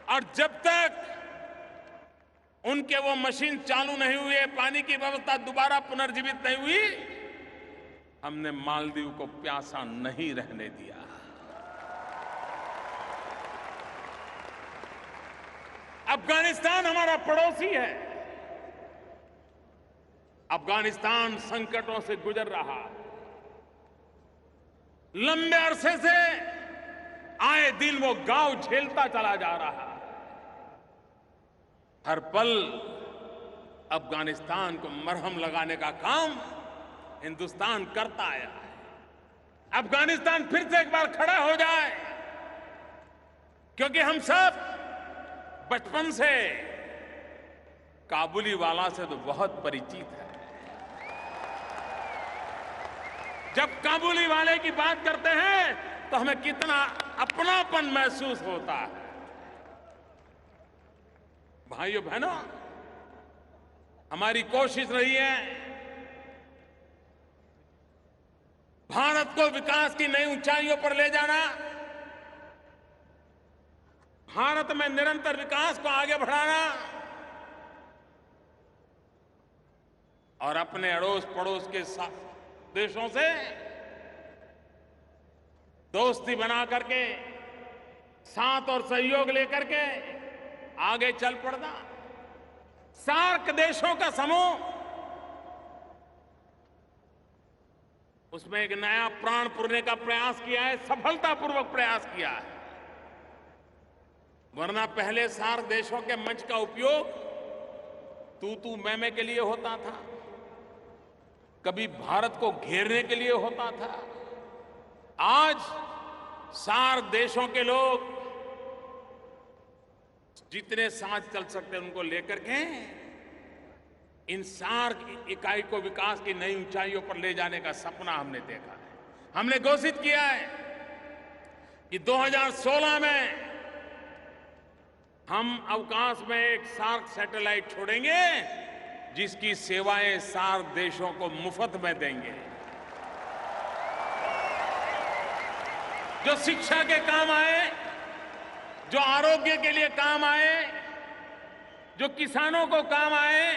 और जब तक उनके वो मशीन चालू नहीं हुई, पानी की व्यवस्था दोबारा पुनर्जीवित नहीं हुई, हमने मालदीव को प्यासा नहीं रहने दिया। अफगानिस्तान हमारा पड़ोसी है। अफगानिस्तान संकटों से गुजर रहा है। लंबे अरसे से आए दिन वो गांव झेलता चला जा रहा है। हर पल अफगानिस्तान को मरहम लगाने का काम हिंदुस्तान करता आया है। अफगानिस्तान फिर से एक बार खड़ा हो जाए, क्योंकि हम सब बचपन से काबुली वाला से तो बहुत परिचित है। जब काबुली वाले की बात करते हैं तो हमें कितना अपनापन महसूस होता है। भाइयों बहनों, हमारी कोशिश रही है भारत को विकास की नई ऊंचाइयों पर ले जाना, भारत में निरंतर विकास को आगे बढ़ाना, और अपने अड़ोस पड़ोस के देशों से दोस्ती बना करके, साथ और सहयोग लेकर के आगे चल पड़ना। सार्क देशों का समूह, उसमें एक नया प्राण पुरने का प्रयास किया है, सफलतापूर्वक प्रयास किया है। वरना पहले सार्क देशों के मंच का उपयोग तू मैं के लिए होता था, कभी भारत को घेरने के लिए होता था। आज सार्क देशों के लोग जितने साथ चल सकते हैं उनको लेकर के इन सार्क इकाई को विकास की नई ऊंचाइयों पर ले जाने का सपना हमने देखा है। हमने घोषित किया है कि 2016 में हम अवकाश में एक सार्क सैटेलाइट छोड़ेंगे, जिसकी सेवाएं सार्क देशों को मुफ्त में देंगे, जो शिक्षा के काम आए, जो आरोग्य के लिए काम आए, जो किसानों को काम आए,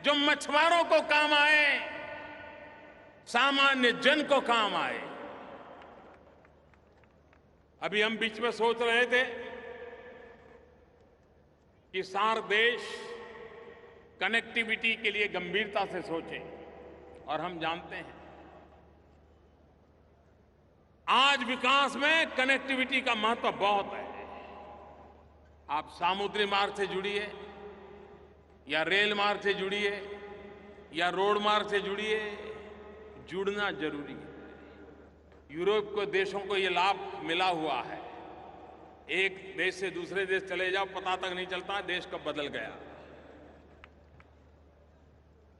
जो मछुआरों को काम आए। सामान्य जन को काम आए। अभी हम बीच में सोच रहे थे कि सार्क देश कनेक्टिविटी के लिए गंभीरता से सोचें, और हम जानते हैं आज विकास में कनेक्टिविटी का महत्व बहुत है। आप समुद्री मार्ग से जुड़िए या रेल मार्ग से जुड़िए या रोड मार्ग से जुड़िए, जुड़ना जरूरी है। यूरोप के देशों को ये लाभ मिला हुआ है। एक देश से दूसरे देश चले जाओ, पता तक नहीं चलता देश कब बदल गया।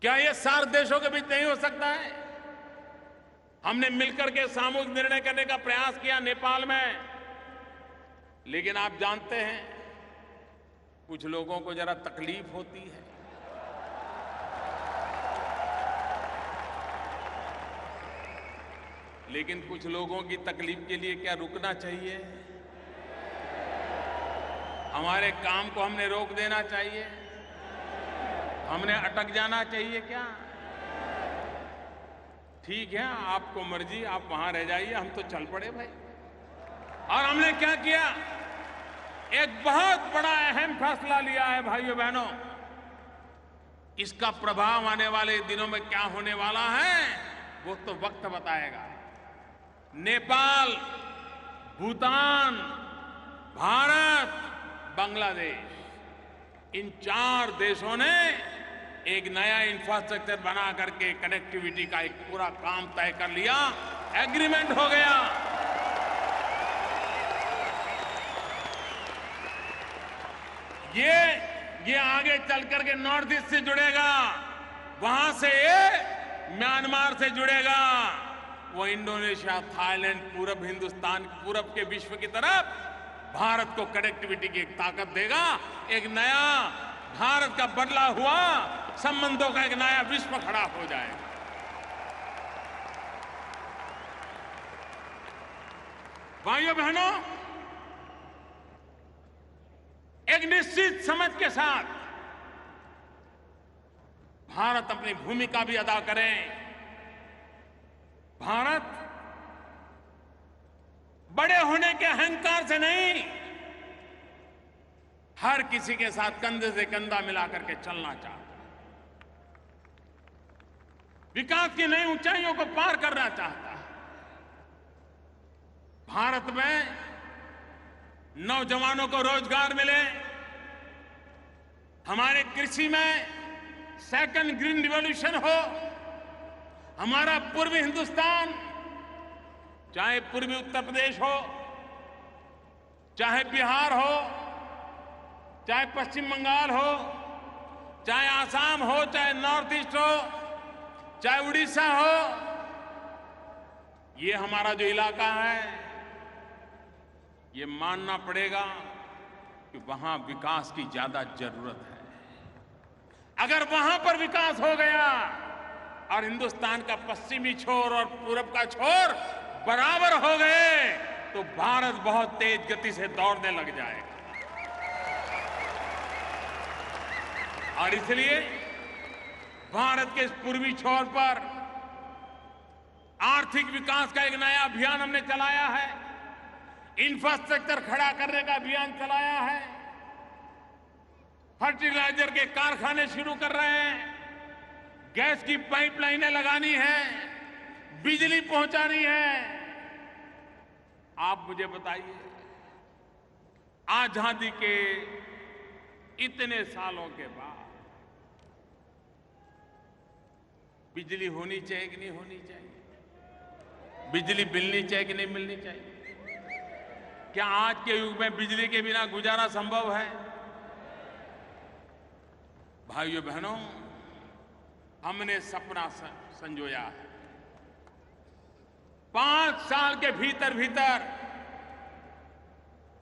क्या ये सार्क देशों के बीच नहीं हो सकता है? हमने मिलकर के सामूहिक निर्णय करने का प्रयास किया नेपाल में, लेकिन आप जानते हैं कुछ लोगों को जरा तकलीफ होती है। लेकिन कुछ लोगों की तकलीफ के लिए क्या रुकना चाहिए? हमारे काम को हमने रोक देना चाहिए? हमने अटक जाना चाहिए क्या? ठीक है, आपको मर्जी, आप वहां रह जाइए, हम तो चल पड़े भाई। और हमने क्या किया? एक बहुत बड़ा अहम फैसला लिया है भाइयों बहनों। इसका प्रभाव आने वाले दिनों में क्या होने वाला है वो तो वक्त बताएगा। नेपाल, भूटान, भारत, बांग्लादेश, इन 4 देशों ने एक नया इंफ्रास्ट्रक्चर बना करके कनेक्टिविटी का एक पूरा काम तय कर लिया, एग्रीमेंट हो गया। ये आगे चल करके नॉर्थ ईस्ट से जुड़ेगा, वहां से ये म्यांमार से जुड़ेगा, वो इंडोनेशिया, थाईलैंड, पूरब हिंदुस्तान, पूरब के विश्व की तरफ भारत को कनेक्टिविटी की एक ताकत देगा। एक नया भारत का बदला हुआ संबंधों का एक नया विश्व खड़ा हो जाएगा। भाइयों बहनों, एक निश्चित समझ के साथ भारत अपनी भूमिका भी अदा करे। भारत बड़े होने के अहंकार से नहीं, हर किसी के साथ कंधे से कंधा मिलाकर के चलना चाहता है। विकास की नई ऊंचाइयों को पार करना चाहता है। भारत में नौजवानों को रोजगार मिले, हमारे कृषि में सेकंड ग्रीन रिवॉल्यूशन हो, हमारा पूर्वी हिंदुस्तान, चाहे पूर्वी उत्तर प्रदेश हो, चाहे बिहार हो, चाहे पश्चिम बंगाल हो, चाहे आसाम हो, चाहे नॉर्थ ईस्ट हो, चाहे उड़ीसा हो, ये हमारा जो इलाका है, ये मानना पड़ेगा कि वहां विकास की ज्यादा जरूरत है। अगर वहां पर विकास हो गया और हिंदुस्तान का पश्चिमी छोर और पूरब का छोर बराबर हो गए तो भारत बहुत तेज गति से दौड़ने लग जाएगा। और इसलिए भारत के इस पूर्वी छोर पर आर्थिक विकास का एक नया अभियान हमने चलाया है, इंफ्रास्ट्रक्चर खड़ा करने का अभियान चलाया है, फर्टिलाइजर के कारखाने शुरू कर रहे हैं, गैस की पाइपलाइनें लगानी है, बिजली पहुंचानी है। आप मुझे बताइए, आजादी के इतने सालों के बाद बिजली होनी चाहिए कि नहीं होनी चाहिए? बिजली मिलनी चाहिए कि नहीं मिलनी चाहिए? क्या आज के युग में बिजली के बिना गुजारा संभव है? भाइयों बहनों, हमने सपना संजोया है। 5 साल के भीतर भीतर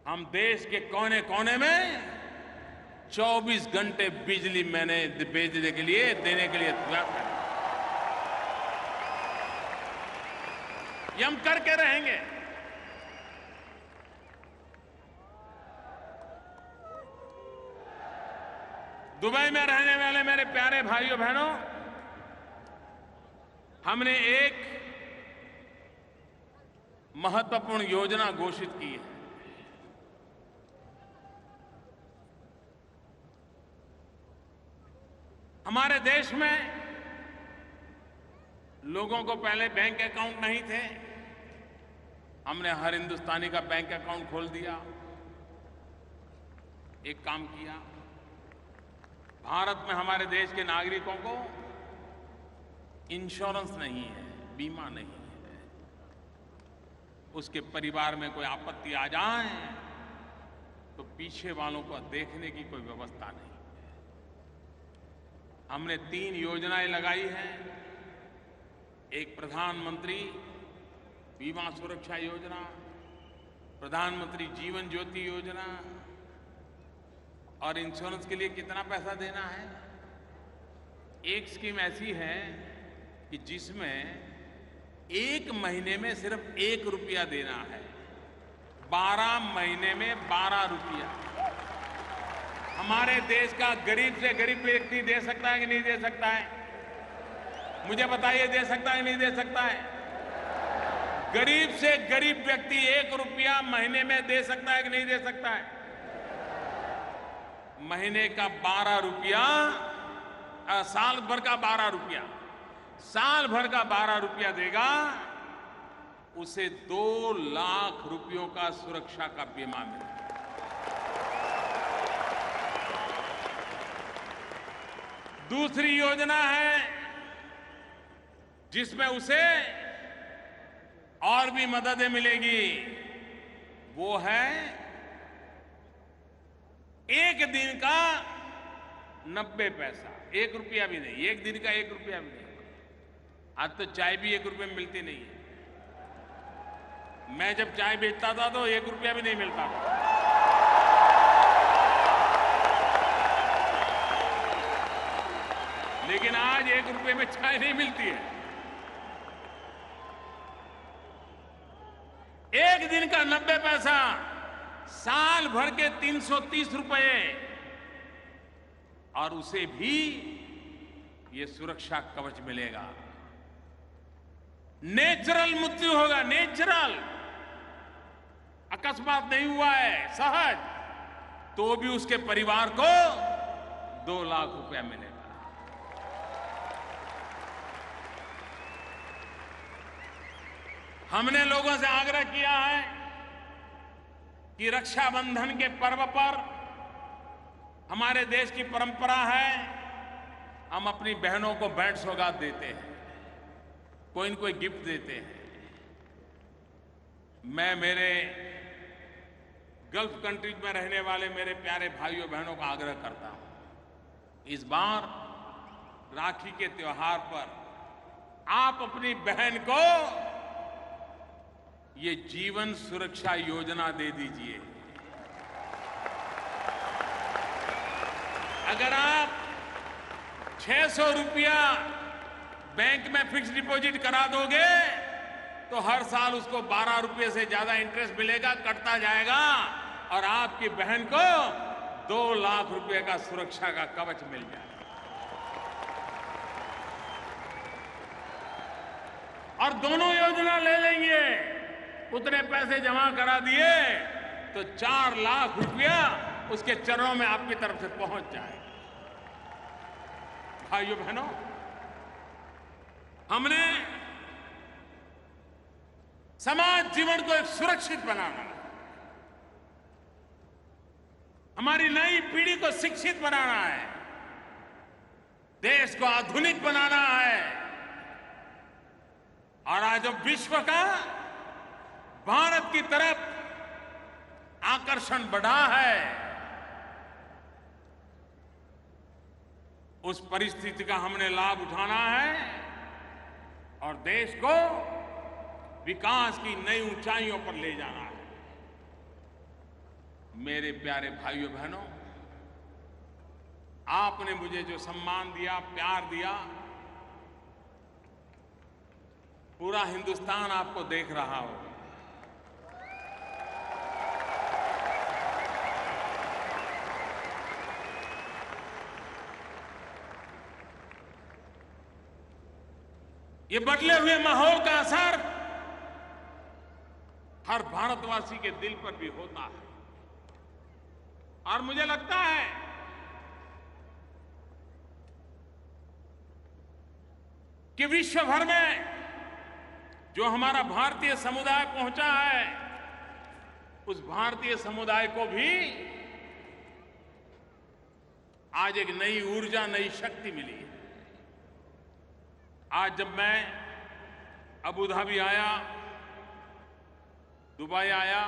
हम देश के कोने कोने में 24 घंटे बिजली मैंने भेजने के लिए, देने के लिए तैयार है। ये हम करके रहेंगे। दुबई में रहने वाले मेरे प्यारे भाइयों बहनों, हमने एक महत्वपूर्ण योजना घोषित की है। हमारे देश में लोगों को पहले बैंक अकाउंट नहीं थे। हमने हर हिंदुस्तानी का बैंक अकाउंट खोल दिया। एक काम किया, भारत में हमारे देश के नागरिकों को इंश्योरेंस नहीं है, बीमा नहीं है। उसके परिवार में कोई आपत्ति आ जाए तो पीछे वालों को देखने की कोई व्यवस्था नहीं। हमने 3 योजनाएं लगाई हैं। एक प्रधानमंत्री बीमा सुरक्षा योजना, प्रधानमंत्री जीवन ज्योति योजना। और इंश्योरेंस के लिए कितना पैसा देना है? एक स्कीम ऐसी है कि जिसमें 1 महीने में सिर्फ 1 रुपया देना है, 12 महीने में 12 रुपया। हमारे देश का गरीब से गरीब व्यक्ति दे सकता है कि नहीं दे सकता है? मुझे बताइए, दे सकता है कि नहीं दे सकता है? गरीब से गरीब व्यक्ति 1 रुपया महीने में दे सकता है कि नहीं दे सकता है? महीने का 12 रुपया, साल भर का 12 रुपया, साल भर का 12 रुपया देगा, उसे 2 लाख रुपयों का सुरक्षा का बीमा मिलेगा। दूसरी योजना है जिसमें उसे और भी मददें मिलेगी। वो है 1 दिन का 90 पैसा, 1 रुपया भी नहीं, 1 दिन का 1 रुपया भी नहीं। आज तो चाय भी 1 रुपये में मिलती नहीं है। मैं जब चाय बेचता था तो 1 रुपया भी नहीं मिलता था। लेकिन आज 1 रुपये में चाय नहीं मिलती है। 1 दिन का 90 पैसा, साल भर के 330 रुपए, और उसे भी ये सुरक्षा कवच मिलेगा। नेचुरल मृत्यु होगा, नेचुरल, अकस्मात नहीं हुआ है, सहज, तो भी उसके परिवार को 2 लाख रुपया मिलेगा। हमने लोगों से आग्रह किया है कि रक्षाबंधन के पर्व पर, हमारे देश की परंपरा है, हम अपनी बहनों को भेंट सौगात देते हैं, कोई न कोई गिफ्ट देते हैं। मैं मेरे गल्फ कंट्रीज में रहने वाले मेरे प्यारे भाइयों बहनों का आग्रह करता हूं, इस बार राखी के त्योहार पर आप अपनी बहन को ये जीवन सुरक्षा योजना दे दीजिए। अगर आप 600 रुपया बैंक में फिक्स डिपॉजिट करा दोगे तो हर साल उसको 12 रुपये से ज्यादा इंटरेस्ट मिलेगा, कटता जाएगा, और आपकी बहन को 2 लाख रुपए का सुरक्षा का कवच मिल जाएगा। और दोनों योजना ले लेंगे, उतने पैसे जमा करा दिए तो 4 लाख रुपया उसके चरणों में आपकी तरफ से पहुंच जाएगा। भाइयों बहनों, हमने समाज जीवन को एक सुरक्षित बनाना, हमारी नई पीढ़ी को शिक्षित बनाना है, देश को आधुनिक बनाना है। और आज जब विश्व का भारत की तरफ आकर्षण बढ़ा है, उस परिस्थिति का हमने लाभ उठाना है और देश को विकास की नई ऊंचाइयों पर ले जाना है। मेरे प्यारे भाइयों बहनों, आपने मुझे जो सम्मान दिया, प्यार दिया, पूरा हिंदुस्तान आपको देख रहा हो। ये बदले हुए माहौल का असर हर भारतवासी के दिल पर भी होता है। और मुझे लगता है कि विश्व भर में जो हमारा भारतीय समुदाय पहुंचा है, उस भारतीय समुदाय को भी आज एक नई ऊर्जा, नई शक्ति मिली है। आज जब मैं अबू धाबी आया, दुबई आया,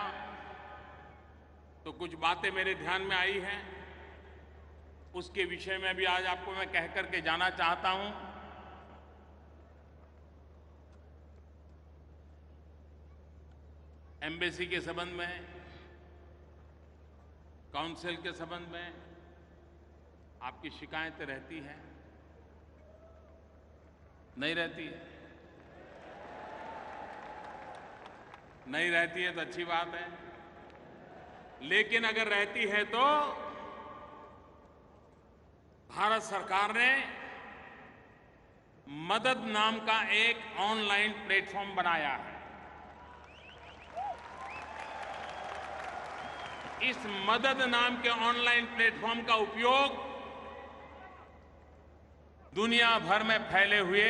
तो कुछ बातें मेरे ध्यान में आई हैं। उसके विषय में भी आज आपको मैं कह करके जाना चाहता हूं। एम्बेसी के संबंध में, काउंसिल के संबंध में आपकी शिकायतें रहती हैं? नहीं रहती है? नहीं रहती है तो अच्छी बात है। लेकिन अगर रहती है तो भारत सरकार ने मदद नाम का एक ऑनलाइन प्लेटफॉर्म बनाया है। इस मदद नाम के ऑनलाइन प्लेटफॉर्म का उपयोग दुनिया भर में फैले हुए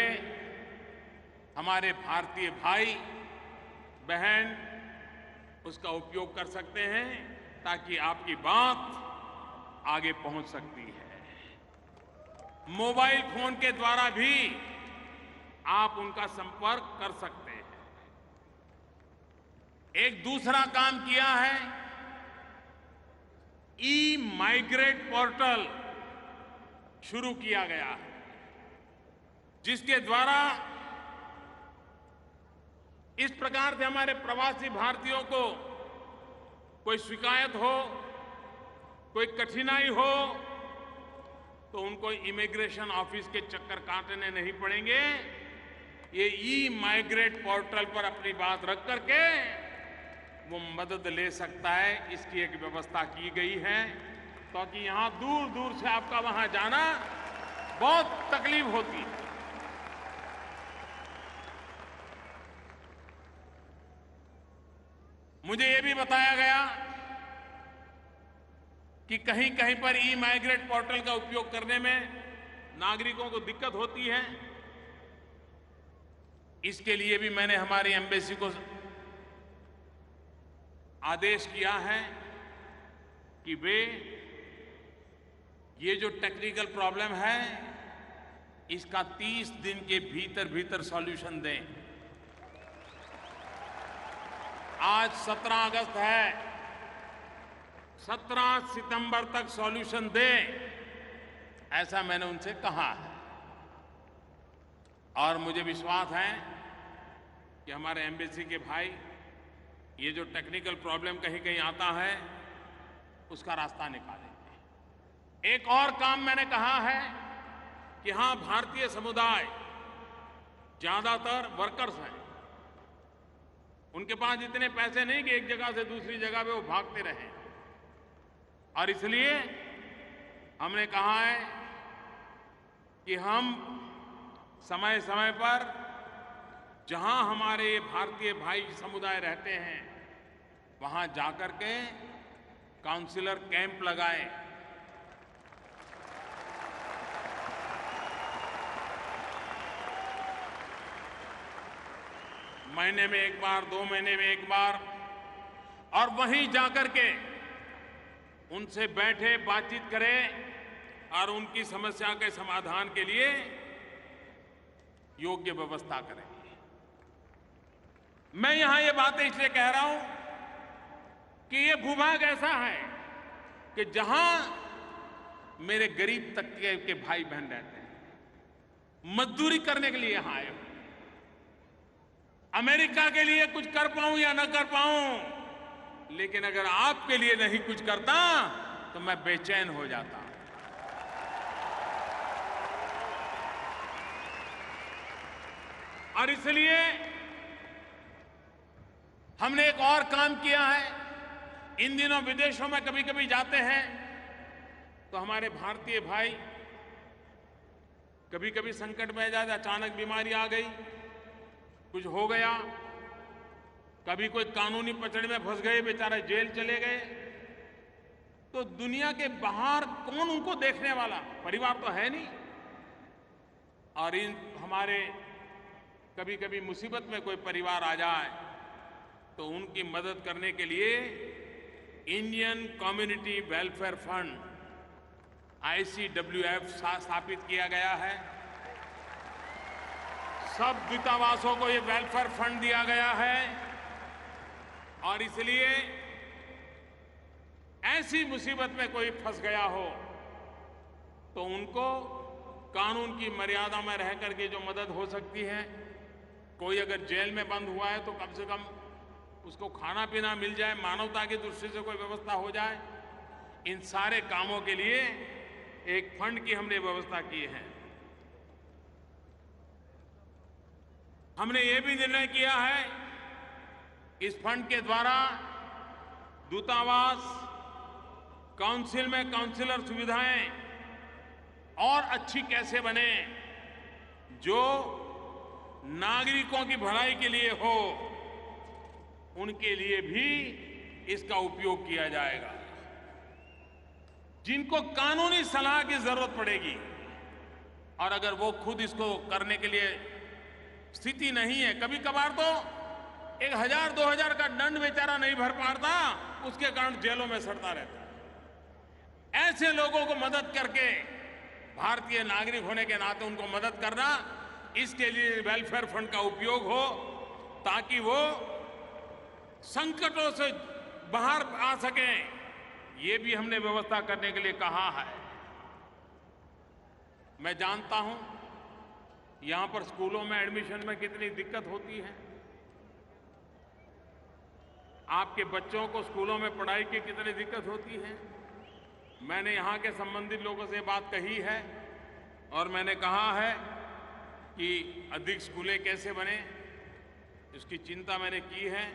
हमारे भारतीय भाई बहन उसका उपयोग कर सकते हैं, ताकि आपकी बात आगे पहुंच सकती है। मोबाइल फोन के द्वारा भी आप उनका संपर्क कर सकते हैं। एक दूसरा काम किया है, ई माइग्रेट पोर्टल शुरू किया गया है, जिसके द्वारा इस प्रकार से हमारे प्रवासी भारतीयों को कोई शिकायत हो, कोई कठिनाई हो, तो उनको इमिग्रेशन ऑफिस के चक्कर काटने नहीं पड़ेंगे। ये ई माइग्रेट पोर्टल पर अपनी बात रख करके वो मदद ले सकता है। इसकी एक व्यवस्था की गई है, क्योंकि यहां दूर दूर से आपका वहां जाना बहुत तकलीफ होती है। मुझे ये भी बताया गया कि कहीं कहीं पर ई माइग्रेट पोर्टल का उपयोग करने में नागरिकों को दिक्कत होती है। इसके लिए भी मैंने हमारी एम्बेसी को आदेश किया है कि वे ये जो टेक्निकल प्रॉब्लम है, इसका 30 दिन के भीतर भीतर सॉल्यूशन दें। आज 17 अगस्त है, 17 सितंबर तक सॉल्यूशन दें, ऐसा मैंने उनसे कहा है। और मुझे विश्वास है कि हमारे एम्बेसी के भाई ये जो टेक्निकल प्रॉब्लम कहीं कहीं आता है, उसका रास्ता निकालेंगे। एक और काम मैंने कहा है कि हां, भारतीय समुदाय ज्यादातर वर्कर्स हैं, उनके पास इतने पैसे नहीं कि एक जगह से दूसरी जगह पे वो भागते रहें। और इसलिए हमने कहा है कि हम समय समय पर जहां हमारे भारतीय भाई समुदाय रहते हैं, वहां जाकर के काउंसलर कैंप लगाएं। महीने में एक बार, 2 महीने में एक बार, और वहीं जाकर के उनसे बैठे, बातचीत करें और उनकी समस्या के समाधान के लिए योग्य व्यवस्था करें। मैं यहां ये बातें इसलिए कह रहा हूं कि ये भूभाग ऐसा है कि जहां मेरे गरीब तबके के भाई बहन रहते हैं, मजदूरी करने के लिए यहां आए हो। अमेरिका के लिए कुछ कर पाऊं या न कर पाऊं, लेकिन अगर आपके लिए नहीं कुछ करता तो मैं बेचैन हो जाता। और इसलिए हमने एक और काम किया है। इन दिनों विदेशों में कभी कभी जाते हैं तो हमारे भारतीय भाई कभी कभी संकट में आ जाते, अचानक बीमारी आ गई कुछ हो गया, कभी कोई कानूनी पचड़े में फंस गए, बेचारे जेल चले गए, तो दुनिया के बाहर कौन उनको देखने वाला? परिवार तो है नहीं। और इन हमारे कभी कभी मुसीबत में कोई परिवार आ जाए तो उनकी मदद करने के लिए Indian community welfare fund ICWF स्थापित किया गया है। सब दूतावासों को ये वेलफेयर फंड दिया गया है और इसलिए ऐसी मुसीबत में कोई फंस गया हो तो उनको कानून की मर्यादा में रह करके जो मदद हो सकती है, कोई अगर जेल में बंद हुआ है तो कम से कम उसको खाना पीना मिल जाए, मानवता की दृष्टि से कोई व्यवस्था हो जाए, इन सारे कामों के लिए एक फंड की हमने व्यवस्था की है। हमने ये भी निर्णय किया है इस फंड के द्वारा दूतावास, काउंसिल में काउंसिलर सुविधाएं और अच्छी कैसे बने, जो नागरिकों की भलाई के लिए हो, उनके लिए भी इसका उपयोग किया जाएगा। जिनको कानूनी सलाह की जरूरत पड़ेगी और अगर वो खुद इसको करने के लिए स्थिति नहीं है, कभी कभार तो 1000-2000 का दंड बेचारा नहीं भर पाता, उसके कारण जेलों में सड़ता रहता है। ऐसे लोगों को मदद करके, भारतीय नागरिक होने के नाते उनको मदद करना, इसके लिए वेलफेयर फंड का उपयोग हो ताकि वो संकटों से बाहर आ सकें। ये भी हमने व्यवस्था करने के लिए कहा है। मैं जानता हूं यहां पर स्कूलों में एडमिशन में कितनी दिक्कत होती है, आपके बच्चों को स्कूलों में पढ़ाई की कितनी दिक्कत होती है। मैंने यहां के संबंधित लोगों से बात कही है और मैंने कहा है कि अधिक स्कूलें कैसे बने, इसकी चिंता मैंने की है।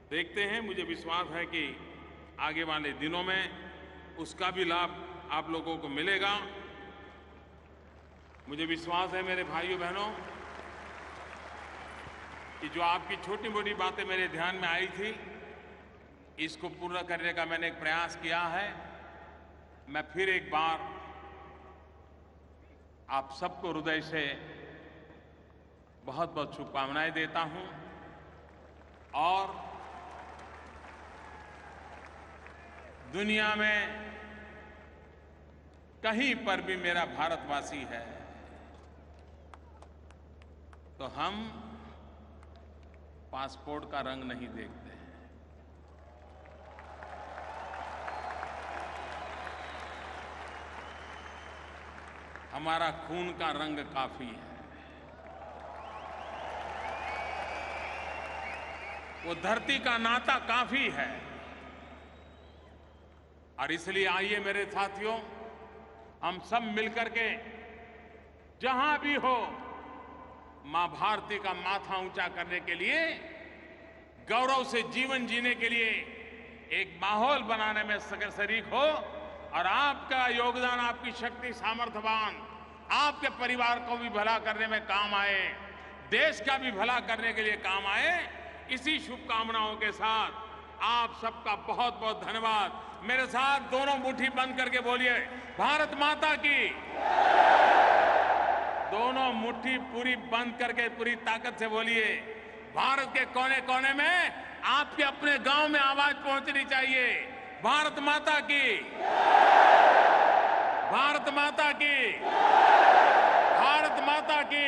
देखते हैं, मुझे विश्वास है कि आगे वाले दिनों में उसका भी लाभ आप लोगों को मिलेगा। मुझे विश्वास है मेरे भाइयों बहनों कि जो आपकी छोटी मोटी बातें मेरे ध्यान में आई थी, इसको पूरा करने का मैंने एक प्रयास किया है। मैं फिर एक बार आप सबको हृदय से बहुत बहुत शुभकामनाएं देता हूं और दुनिया में कहीं पर भी मेरा भारतवासी है तो हम पासपोर्ट का रंग नहीं देखते हैं। हमारा खून का रंग काफी है, वो धरती का नाता काफी है। और इसलिए आइए मेरे साथियों, हम सब मिलकर के जहां भी हो, मां भारती का माथा ऊंचा करने के लिए, गौरव से जीवन जीने के लिए एक माहौल बनाने में शरीक हो और आपका योगदान, आपकी शक्ति, सामर्थ्यवान, आपके परिवार को भी भला करने में काम आए, देश का भी भला करने के लिए काम आए। इसी शुभकामनाओं के साथ आप सबका बहुत बहुत धन्यवाद। मेरे साथ दोनों मुट्ठी बंद करके बोलिए, भारत माता की। दोनों मुट्ठी पूरी बंद करके पूरी ताकत से बोलिए। भारत के कोने कोने में आपके अपने गांव में आवाज पहुंचनी चाहिए, भारत माता की, भारत माता की, भारत माता की।